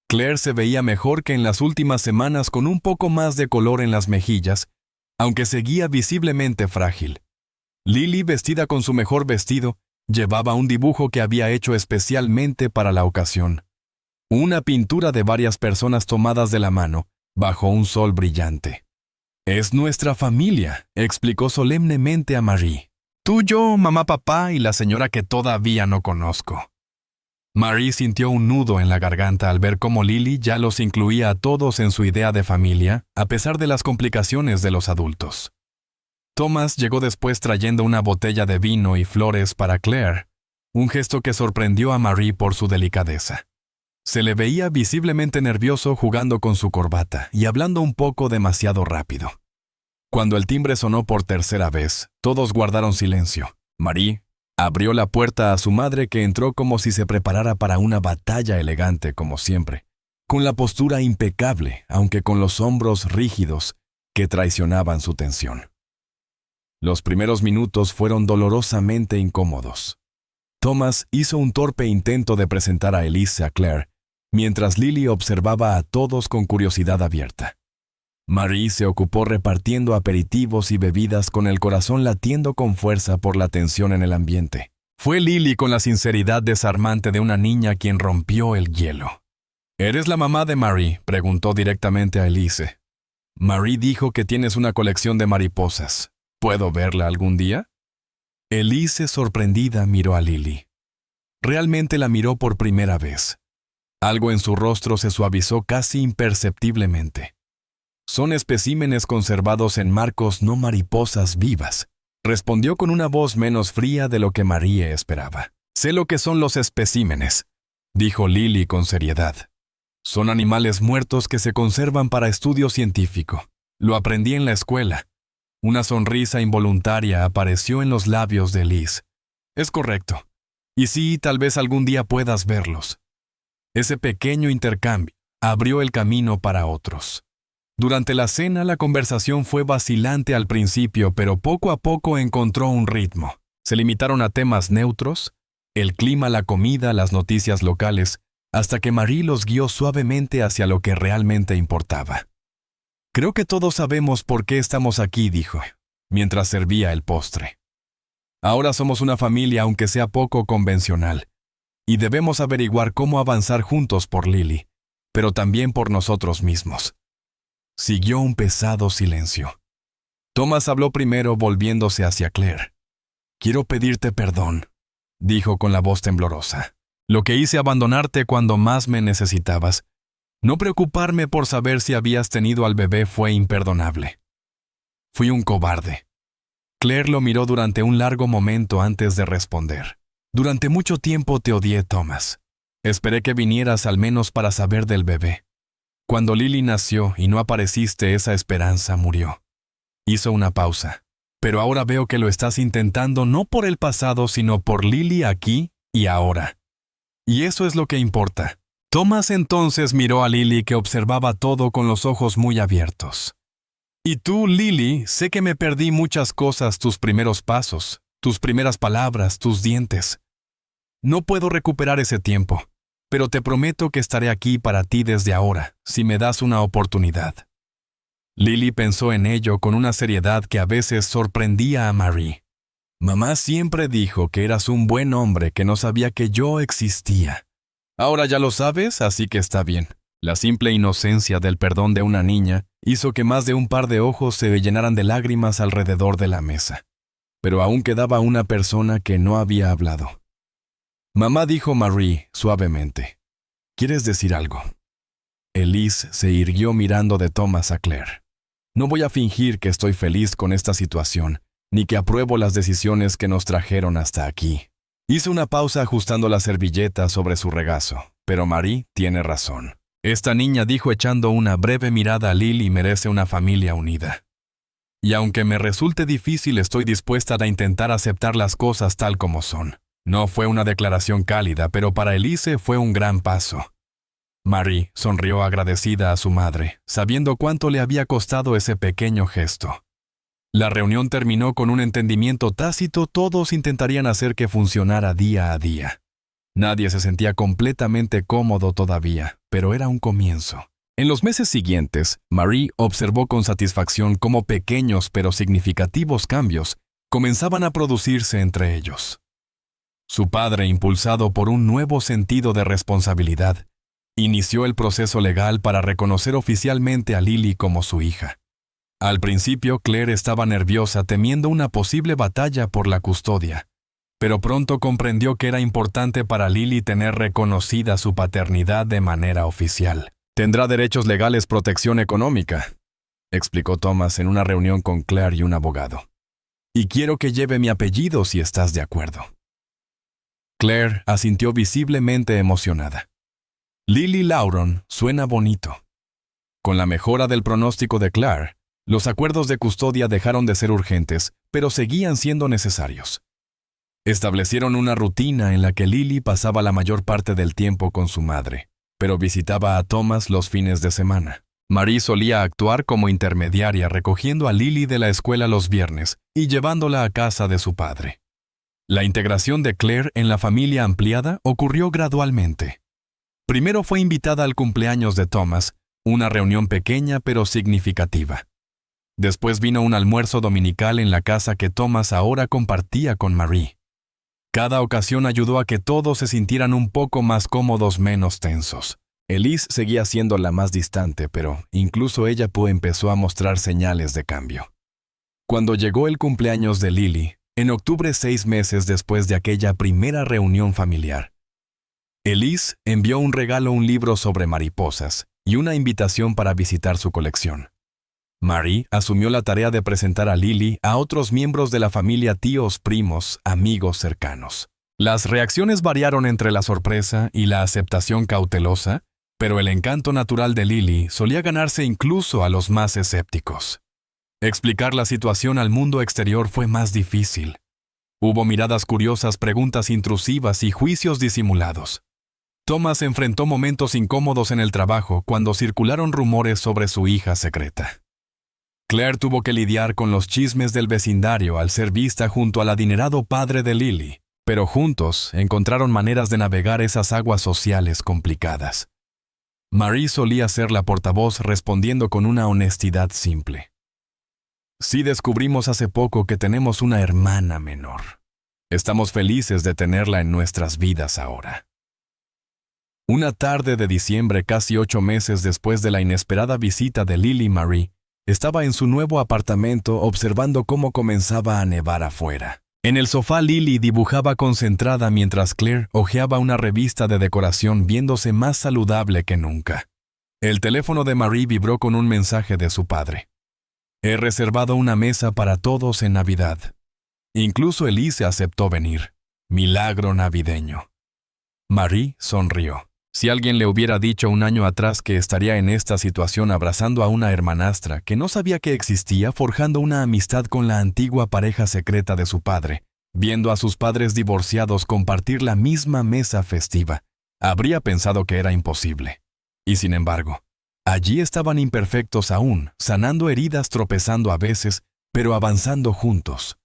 Claire se veía mejor que en las últimas semanas con un poco más de color en las mejillas, aunque seguía visiblemente frágil. Lily, vestida con su mejor vestido, llevaba un dibujo que había hecho especialmente para la ocasión. Una pintura de varias personas tomadas de la mano, bajo un sol brillante. «Es nuestra familia», explicó solemnemente a Marie. «Tú, yo, mamá, papá y la señora que todavía no conozco». Marie sintió un nudo en la garganta al ver cómo Lily ya los incluía a todos en su idea de familia, a pesar de las complicaciones de los adultos. Thomas llegó después trayendo una botella de vino y flores para Claire, un gesto que sorprendió a Marie por su delicadeza. Se le veía visiblemente nervioso jugando con su corbata y hablando un poco demasiado rápido. Cuando el timbre sonó por tercera vez, todos guardaron silencio. Marie abrió la puerta a su madre, que entró como si se preparara para una batalla elegante como siempre, con la postura impecable, aunque con los hombros rígidos que traicionaban su tensión. Los primeros minutos fueron dolorosamente incómodos. Thomas hizo un torpe intento de presentar a Elise a Claire, mientras Lily observaba a todos con curiosidad abierta. Marie se ocupó repartiendo aperitivos y bebidas con el corazón latiendo con fuerza por la tensión en el ambiente. Fue Lily, con la sinceridad desarmante de una niña, quien rompió el hielo. «¿Eres la mamá de Marie?», preguntó directamente a Elise. «Marie dijo que tienes una colección de mariposas. ¿Puedo verla algún día?». Elise, sorprendida, miró a Lily. Realmente la miró por primera vez. Algo en su rostro se suavizó casi imperceptiblemente. «Son especímenes conservados en marcos, no mariposas vivas», respondió con una voz menos fría de lo que Marie esperaba. «Sé lo que son los especímenes», dijo Lily con seriedad. «Son animales muertos que se conservan para estudio científico. Lo aprendí en la escuela». Una sonrisa involuntaria apareció en los labios de Liz. «Es correcto. Y sí, tal vez algún día puedas verlos». Ese pequeño intercambio abrió el camino para otros. Durante la cena, la conversación fue vacilante al principio, pero poco a poco encontró un ritmo. Se limitaron a temas neutros, El clima, la comida, las noticias locales, hasta que Marie los guió suavemente hacia lo que realmente importaba. «Creo que todos sabemos por qué estamos aquí», dijo, mientras servía el postre. «Ahora somos una familia, aunque sea poco convencional, y debemos averiguar cómo avanzar juntos por Lily, pero también por nosotros mismos». Siguió un pesado silencio. Thomas habló primero, volviéndose hacia Claire. «Quiero pedirte perdón», dijo con la voz temblorosa. «Lo que hice abandonarte cuando más me necesitabas. No preocuparme por saber si habías tenido al bebé fue imperdonable. Fui un cobarde». Claire lo miró durante un largo momento antes de responder. «Durante mucho tiempo te odié, Thomas. Esperé que vinieras al menos para saber del bebé. Cuando Lily nació y no apareciste, esa esperanza murió». Hizo una pausa. «Pero ahora veo que lo estás intentando no por el pasado, sino por Lily aquí y ahora. Y eso es lo que importa». Thomas entonces miró a Lily, que observaba todo con los ojos muy abiertos. «Y tú, Lily, sé que me perdí muchas cosas, tus primeros pasos, tus primeras palabras, tus dientes. No puedo recuperar ese tiempo, pero te prometo que estaré aquí para ti desde ahora, si me das una oportunidad». Lily pensó en ello con una seriedad que a veces sorprendía a Marie. «Mamá siempre dijo que eras un buen hombre, que no sabía que yo existía. Ahora ya lo sabes, así que está bien». La simple inocencia del perdón de una niña hizo que más de un par de ojos se llenaran de lágrimas alrededor de la mesa. Pero aún quedaba una persona que no había hablado. «Mamá», dijo Marie suavemente, «¿quieres decir algo?» Elise se irguió mirando de Thomas a Claire. «No voy a fingir que estoy feliz con esta situación, ni que apruebo las decisiones que nos trajeron hasta aquí». Hizo una pausa ajustando la servilleta sobre su regazo, pero Marie tiene razón. «Esta niña», dijo echando una breve mirada a Lily, «merece una familia unida. Y aunque me resulte difícil, estoy dispuesta a intentar aceptar las cosas tal como son». No fue una declaración cálida, pero para Elise fue un gran paso. Marie sonrió agradecida a su madre, sabiendo cuánto le había costado ese pequeño gesto. La reunión terminó con un entendimiento tácito. Todos intentarían hacer que funcionara día a día. Nadie se sentía completamente cómodo todavía, pero era un comienzo. En los meses siguientes, Marie observó con satisfacción cómo pequeños pero significativos cambios comenzaban a producirse entre ellos. Su padre, impulsado por un nuevo sentido de responsabilidad, inició el proceso legal para reconocer oficialmente a Lily como su hija. Al principio, Claire estaba nerviosa, temiendo una posible batalla por la custodia, pero pronto comprendió que era importante para Lily tener reconocida su paternidad de manera oficial. «Tendrá derechos legales, protección económica», explicó Thomas en una reunión con Claire y un abogado. «Y quiero que lleve mi apellido si estás de acuerdo». Claire asintió visiblemente emocionada. «Lily Lauron suena bonito». Con la mejora del pronóstico de Claire, los acuerdos de custodia dejaron de ser urgentes, pero seguían siendo necesarios. Establecieron una rutina en la que Lily pasaba la mayor parte del tiempo con su madre, pero visitaba a Thomas los fines de semana. Marie solía actuar como intermediaria, recogiendo a Lily de la escuela los viernes y llevándola a casa de su padre. La integración de Claire en la familia ampliada ocurrió gradualmente. Primero fue invitada al cumpleaños de Thomas, una reunión pequeña pero significativa. Después vino un almuerzo dominical en la casa que Thomas ahora compartía con Marie. Cada ocasión ayudó a que todos se sintieran un poco más cómodos, menos tensos. Elise seguía siendo la más distante, pero incluso ella empezó a mostrar señales de cambio. Cuando llegó el cumpleaños de Lily, en octubre, 6 meses después de aquella primera reunión familiar, Elise envió un regalo, un libro sobre mariposas y una invitación para visitar su colección. Marie asumió la tarea de presentar a Lily a otros miembros de la familia, tíos, primos, amigos cercanos. Las reacciones variaron entre la sorpresa y la aceptación cautelosa, pero el encanto natural de Lily solía ganarse incluso a los más escépticos. Explicar la situación al mundo exterior fue más difícil. Hubo miradas curiosas, preguntas intrusivas y juicios disimulados. Thomas enfrentó momentos incómodos en el trabajo cuando circularon rumores sobre su hija secreta. Claire tuvo que lidiar con los chismes del vecindario al ser vista junto al adinerado padre de Lily, pero juntos encontraron maneras de navegar esas aguas sociales complicadas. Marie solía ser la portavoz respondiendo con una honestidad simple. Sí, descubrimos hace poco que tenemos una hermana menor. Estamos felices de tenerla en nuestras vidas ahora. Una tarde de diciembre, casi 8 meses después de la inesperada visita de Lily, Marie estaba en su nuevo apartamento observando cómo comenzaba a nevar afuera. En el sofá, Lily dibujaba concentrada mientras Claire hojeaba una revista de decoración, viéndose más saludable que nunca. El teléfono de Marie vibró con un mensaje de su padre. He reservado una mesa para todos en Navidad. Incluso Elise aceptó venir. Milagro navideño. Marie sonrió. Si alguien le hubiera dicho un año atrás que estaría en esta situación abrazando a una hermanastra que no sabía que existía, forjando una amistad con la antigua pareja secreta de su padre, viendo a sus padres divorciados compartir la misma mesa festiva, habría pensado que era imposible. Y sin embargo, allí estaban imperfectos aún, sanando heridas, tropezando a veces, pero avanzando juntos.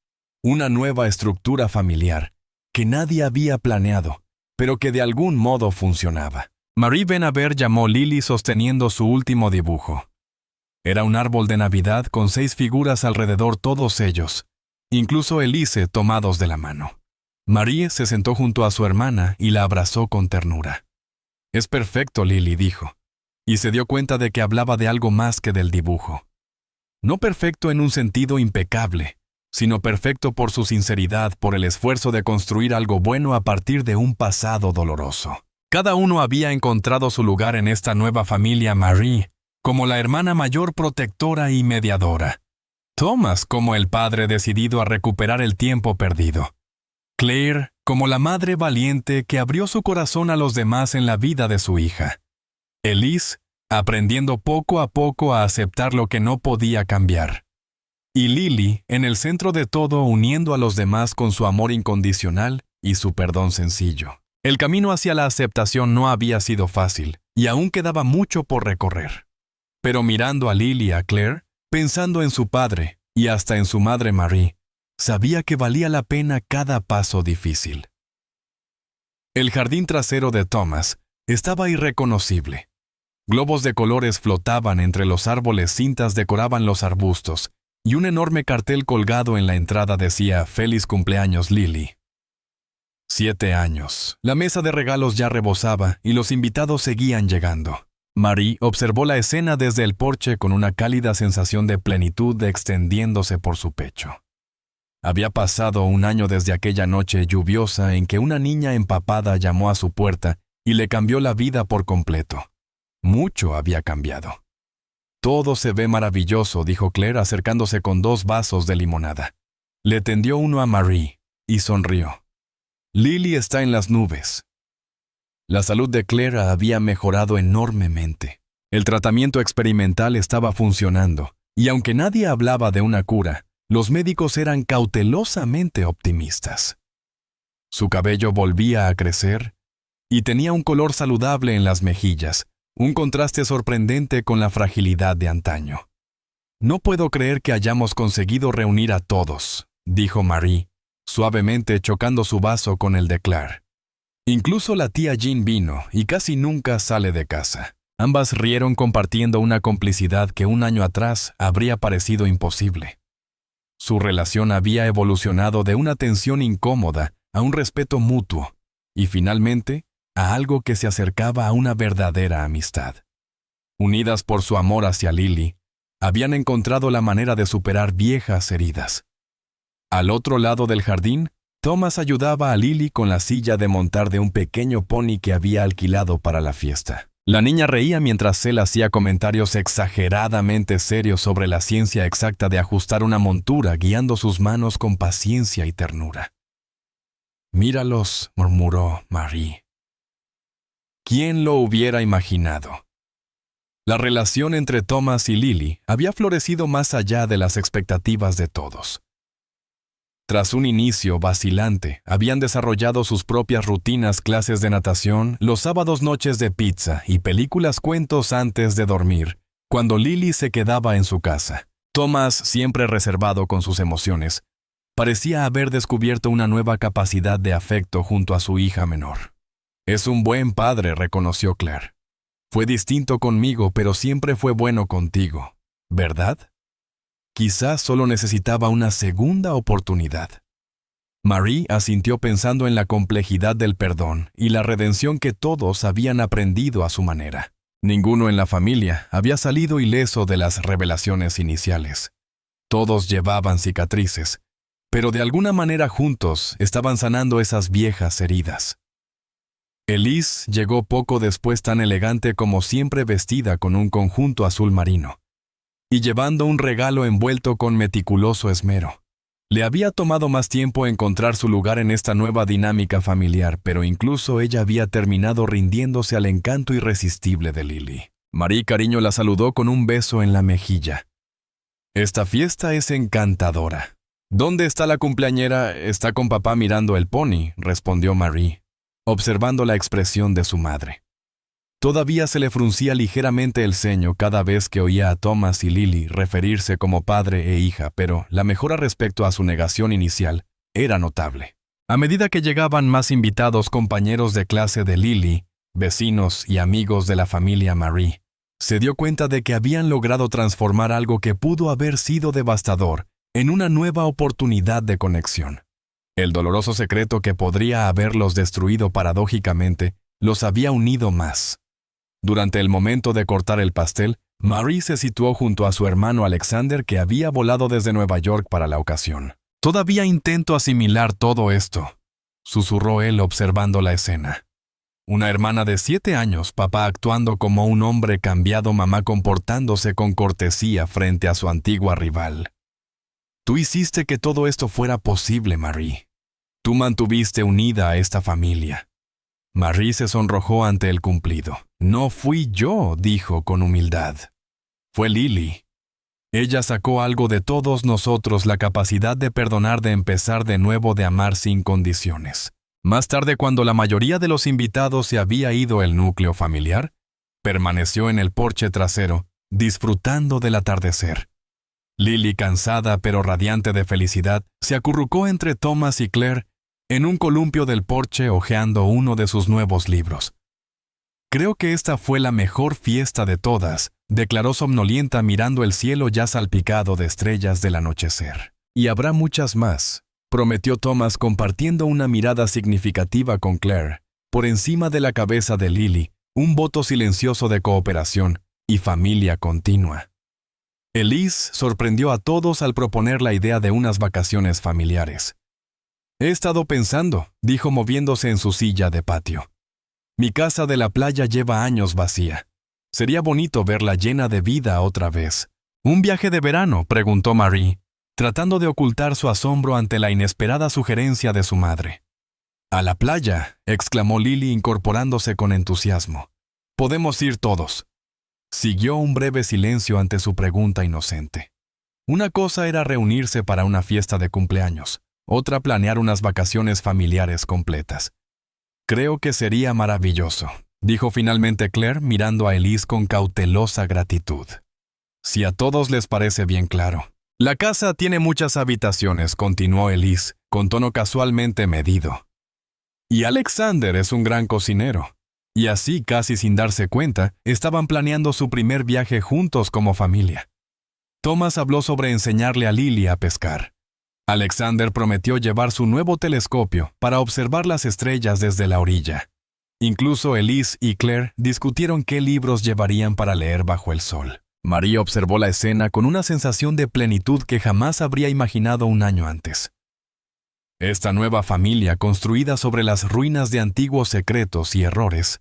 Una nueva estructura familiar que nadie había planeado, pero que de algún modo funcionaba. Marie Benaber llamó Lily sosteniendo su último dibujo. Era un árbol de Navidad con 6 figuras alrededor, todos ellos, incluso Elise, tomados de la mano. Marie se sentó junto a su hermana y la abrazó con ternura. «Es perfecto», Lily dijo, y se dio cuenta de que hablaba de algo más que del dibujo. No perfecto en un sentido impecable, sino perfecto por su sinceridad, por el esfuerzo de construir algo bueno a partir de un pasado doloroso. Cada uno había encontrado su lugar en esta nueva familia. Marie, como la hermana mayor protectora y mediadora. Thomas, como el padre decidido a recuperar el tiempo perdido. Claire, como la madre valiente que abrió su corazón a los demás en la vida de su hija. Elise, aprendiendo poco a poco a aceptar lo que no podía cambiar. Y Lily, en el centro de todo, uniendo a los demás con su amor incondicional y su perdón sencillo. El camino hacia la aceptación no había sido fácil, y aún quedaba mucho por recorrer. Pero mirando a Lily y a Claire, pensando en su padre y hasta en su madre Marie, sabía que valía la pena cada paso difícil. El jardín trasero de Thomas estaba irreconocible. Globos de colores flotaban entre los árboles, cintas decoraban los arbustos, y un enorme cartel colgado en la entrada decía «Feliz cumpleaños, Lily». 7 años. La mesa de regalos ya rebosaba y los invitados seguían llegando. Marie observó la escena desde el porche con una cálida sensación de plenitud extendiéndose por su pecho. Había pasado un año desde aquella noche lluviosa en que una niña empapada llamó a su puerta y le cambió la vida por completo. Mucho había cambiado. «Todo se ve maravilloso», dijo Claire acercándose con 2 vasos de limonada. Le tendió uno a Marie y sonrió. «Lily está en las nubes». La salud de Claire había mejorado enormemente. El tratamiento experimental estaba funcionando, y aunque nadie hablaba de una cura, los médicos eran cautelosamente optimistas. Su cabello volvía a crecer y tenía un color saludable en las mejillas, un contraste sorprendente con la fragilidad de antaño. «No puedo creer que hayamos conseguido reunir a todos», dijo Marie, suavemente chocando su vaso con el de Claire. Incluso la tía Jean vino y casi nunca sale de casa. Ambas rieron compartiendo una complicidad que un año atrás habría parecido imposible. Su relación había evolucionado de una tensión incómoda a un respeto mutuo y finalmente a algo que se acercaba a una verdadera amistad. Unidas por su amor hacia Lily, habían encontrado la manera de superar viejas heridas. Al otro lado del jardín, Thomas ayudaba a Lily con la silla de montar de un pequeño pony que había alquilado para la fiesta. La niña reía mientras él hacía comentarios exageradamente serios sobre la ciencia exacta de ajustar una montura, guiando sus manos con paciencia y ternura. «Míralos», murmuró Marie. ¿Quién lo hubiera imaginado? La relación entre Thomas y Lily había florecido más allá de las expectativas de todos. Tras un inicio vacilante, habían desarrollado sus propias rutinas, clases de natación, los sábados noches de pizza y películas cuentos antes de dormir, cuando Lily se quedaba en su casa. Thomas, siempre reservado con sus emociones, Parecía haber descubierto una nueva capacidad de afecto junto a su hija menor. «Es un buen padre», reconoció Claire. «Fue distinto conmigo, pero siempre fue bueno contigo, ¿verdad?» Quizás solo necesitaba una segunda oportunidad. Marie asintió pensando en la complejidad del perdón y la redención que todos habían aprendido a su manera. Ninguno en la familia había salido ileso de las revelaciones iniciales. Todos llevaban cicatrices, pero de alguna manera juntos estaban sanando esas viejas heridas. Elise llegó poco después tan elegante como siempre, vestida con un conjunto azul marino y llevando un regalo envuelto con meticuloso esmero. Le había tomado más tiempo encontrar su lugar en esta nueva dinámica familiar, pero incluso ella había terminado rindiéndose al encanto irresistible de Lily. Marie cariño la saludó con un beso en la mejilla. «Esta fiesta es encantadora». «¿Dónde está la cumpleañera? Está con papá mirando el pony», respondió Marie, observando la expresión de su madre. Todavía se le fruncía ligeramente el ceño cada vez que oía a Thomas y Lily referirse como padre e hija, pero la mejora respecto a su negación inicial era notable. A medida que llegaban más invitados, compañeros de clase de Lily, vecinos y amigos de la familia Marie, se dio cuenta de que habían logrado transformar algo que pudo haber sido devastador en una nueva oportunidad de conexión. El doloroso secreto que podría haberlos destruido paradójicamente los había unido más. Durante el momento de cortar el pastel, Marie se situó junto a su hermano Alexander, que había volado desde Nueva York para la ocasión. «Todavía intento asimilar todo esto», susurró él observando la escena. Una hermana de 7 años, papá actuando como un hombre cambiado, mamá comportándose con cortesía frente a su antigua rival. «Tú hiciste que todo esto fuera posible, Marie. Tú mantuviste unida a esta familia». Marie se sonrojó ante el cumplido. «No fui yo», dijo con humildad. «Fue Lily. Ella sacó algo de todos nosotros, la capacidad de perdonar, de empezar de nuevo, de amar sin condiciones». Más tarde, cuando la mayoría de los invitados se había ido el núcleo familiar, permaneció en el porche trasero, disfrutando del atardecer. Lily, cansada pero radiante de felicidad, se acurrucó entre Thomas y Claire en un columpio del porche hojeando uno de sus nuevos libros. «Creo que esta fue la mejor fiesta de todas», declaró somnolienta mirando el cielo ya salpicado de estrellas del anochecer. «Y habrá muchas más», prometió Thomas compartiendo una mirada significativa con Claire, por encima de la cabeza de Lily, un voto silencioso de cooperación y familia continua. Elise sorprendió a todos al proponer la idea de unas vacaciones familiares. «He estado pensando», dijo moviéndose en su silla de patio. «Mi casa de la playa lleva años vacía. Sería bonito verla llena de vida otra vez». «¿Un viaje de verano?», preguntó Marie, tratando de ocultar su asombro ante la inesperada sugerencia de su madre. «A la playa», exclamó Lily incorporándose con entusiasmo. «Podemos ir todos». Siguió un breve silencio ante su pregunta inocente. Una cosa era reunirse para una fiesta de cumpleaños, otra planear unas vacaciones familiares completas. «Creo que sería maravilloso», dijo finalmente Claire mirando a Elise con cautelosa gratitud. «Si a todos les parece bien claro». «La casa tiene muchas habitaciones», continuó Elise, con tono casualmente medido. «Y Alexander es un gran cocinero». Y así, casi sin darse cuenta, estaban planeando su primer viaje juntos como familia. Thomas habló sobre enseñarle a Lily a pescar. Alexander prometió llevar su nuevo telescopio para observar las estrellas desde la orilla. Incluso Elise y Claire discutieron qué libros llevarían para leer bajo el sol. Marie observó la escena con una sensación de plenitud que jamás habría imaginado un año antes. Esta nueva familia, construida sobre las ruinas de antiguos secretos y errores,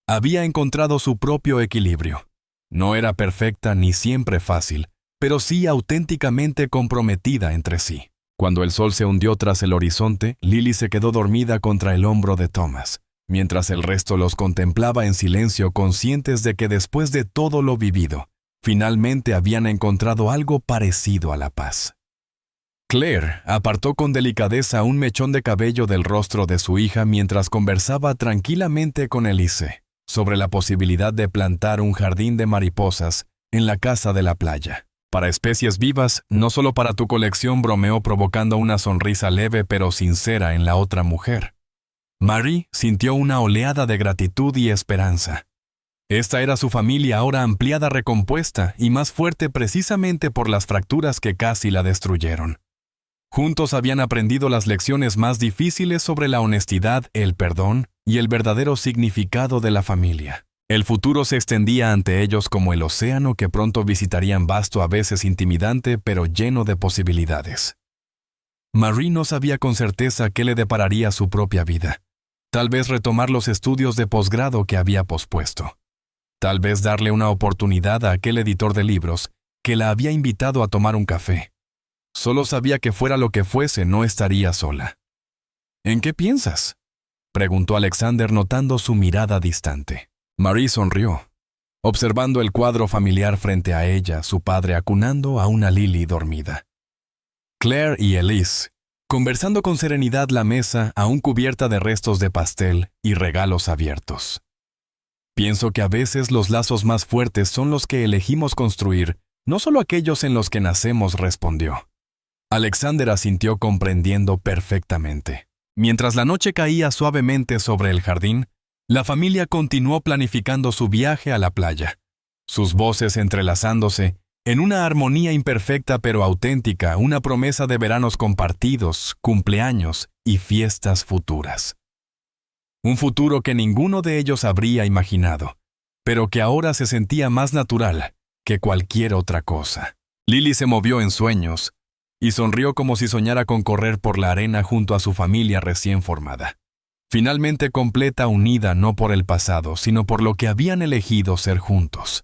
había encontrado su propio equilibrio. No era perfecta ni siempre fácil, pero sí auténticamente comprometida entre sí. Cuando el sol se hundió tras el horizonte, Lily se quedó dormida contra el hombro de Thomas, mientras el resto los contemplaba en silencio, conscientes de que después de todo lo vivido, finalmente habían encontrado algo parecido a la paz. Claire apartó con delicadeza un mechón de cabello del rostro de su hija mientras conversaba tranquilamente con Elise sobre la posibilidad de plantar un jardín de mariposas en la casa de la playa. Para especies vivas, no solo para tu colección, bromeó provocando una sonrisa leve pero sincera en la otra mujer. Marie sintió una oleada de gratitud y esperanza. Esta era su familia ahora ampliada, recompuesta y más fuerte precisamente por las fracturas que casi la destruyeron. Juntos habían aprendido las lecciones más difíciles sobre la honestidad, el perdón y el verdadero significado de la familia. El futuro se extendía ante ellos como el océano que pronto visitarían, vasto, a veces intimidante, pero lleno de posibilidades. Marie no sabía con certeza qué le depararía su propia vida. Tal vez retomar los estudios de posgrado que había pospuesto. Tal vez darle una oportunidad a aquel editor de libros que la había invitado a tomar un café. Solo sabía que fuera lo que fuese, no estaría sola. ¿En qué piensas?, preguntó Alexander notando su mirada distante. Marie sonrió, observando el cuadro familiar frente a ella, su padre acunando a una Lily dormida. Claire y Elise, conversando con serenidad, la mesa aún cubierta de restos de pastel y regalos abiertos. Pienso que a veces los lazos más fuertes son los que elegimos construir, no solo aquellos en los que nacemos, respondió. Alexander asintió comprendiendo perfectamente. Mientras la noche caía suavemente sobre el jardín, la familia continuó planificando su viaje a la playa, sus voces entrelazándose en una armonía imperfecta pero auténtica, una promesa de veranos compartidos, cumpleaños y fiestas futuras. Un futuro que ninguno de ellos habría imaginado, pero que ahora se sentía más natural que cualquier otra cosa. Lily se movió en sueños y sonrió como si soñara con correr por la arena junto a su familia recién formada. Finalmente completa, unida no por el pasado, sino por lo que habían elegido ser juntos.